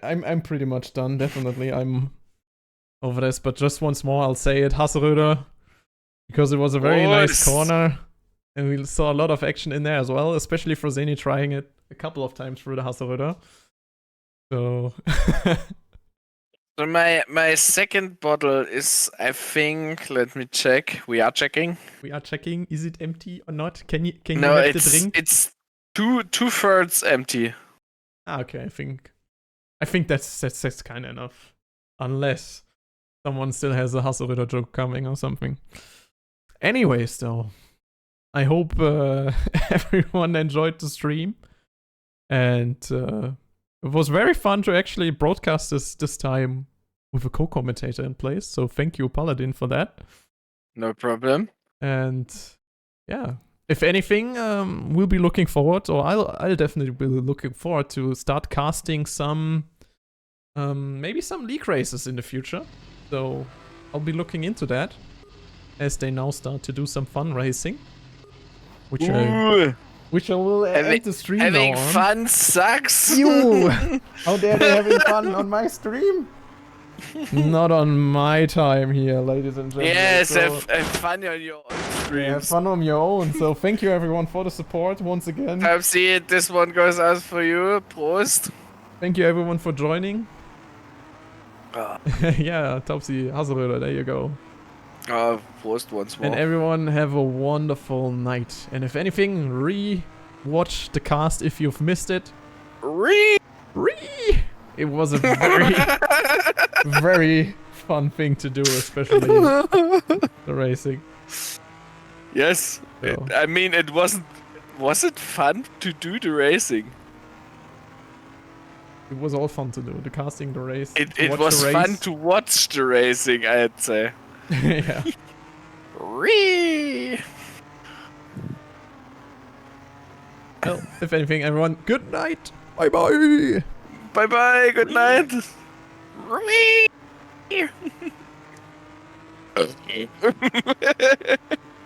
[SPEAKER 1] I'm pretty much done, definitely. I'm over this, but just once more, I'll say it, Hasseröder, because it was a very nice corner. And we saw a lot of action in there as well, especially for Zeni trying it a couple of times through the Hasseröder. So...
[SPEAKER 2] So my second bottle is, I think, let me check. We are checking.
[SPEAKER 1] Is it empty or not? Can you
[SPEAKER 2] no,
[SPEAKER 1] have the drink?
[SPEAKER 2] It's 2/3 empty.
[SPEAKER 1] Okay, I think that's kind of enough. Unless someone still has a Hasseröder joke coming or something. Anyways, though, I hope everyone enjoyed the stream, and it was very fun to actually broadcast this time with a co-commentator in place. So thank you, Paladin, for that.
[SPEAKER 2] No problem.
[SPEAKER 1] And yeah, if anything, we'll be looking forward, or I'll definitely be looking forward to start casting some, maybe some league races in the future. So I'll be looking into that as they now start to do some fun racing, which I will end the stream
[SPEAKER 2] having
[SPEAKER 1] now on.
[SPEAKER 2] Fun sucks.
[SPEAKER 1] You! How dare they having fun on my stream? Not on my time here, ladies and gentlemen.
[SPEAKER 2] Yes,
[SPEAKER 1] so,
[SPEAKER 2] have fun on your own streams.
[SPEAKER 1] Have fun on your own. So thank you everyone for the support once again.
[SPEAKER 2] See, this one goes out for you. Prost.
[SPEAKER 1] Thank you everyone for joining.
[SPEAKER 2] Oh.
[SPEAKER 1] Yeah, Topsy, Hasseröder, there you go.
[SPEAKER 2] Prost once more.
[SPEAKER 1] And everyone have a wonderful night. And if anything, re-watch the cast if you've missed it. It was a very, very fun thing to do, especially the racing.
[SPEAKER 2] Yes,
[SPEAKER 1] So.
[SPEAKER 2] I mean, it wasn't. Was it fun to do the racing?
[SPEAKER 1] It was all fun to do. The casting, the race.
[SPEAKER 2] It was fun to watch the racing, I'd say.
[SPEAKER 1] Yeah.
[SPEAKER 2] Whee!
[SPEAKER 1] Well, if anything, everyone, good night. Bye bye.
[SPEAKER 2] Bye bye, good night. Whee!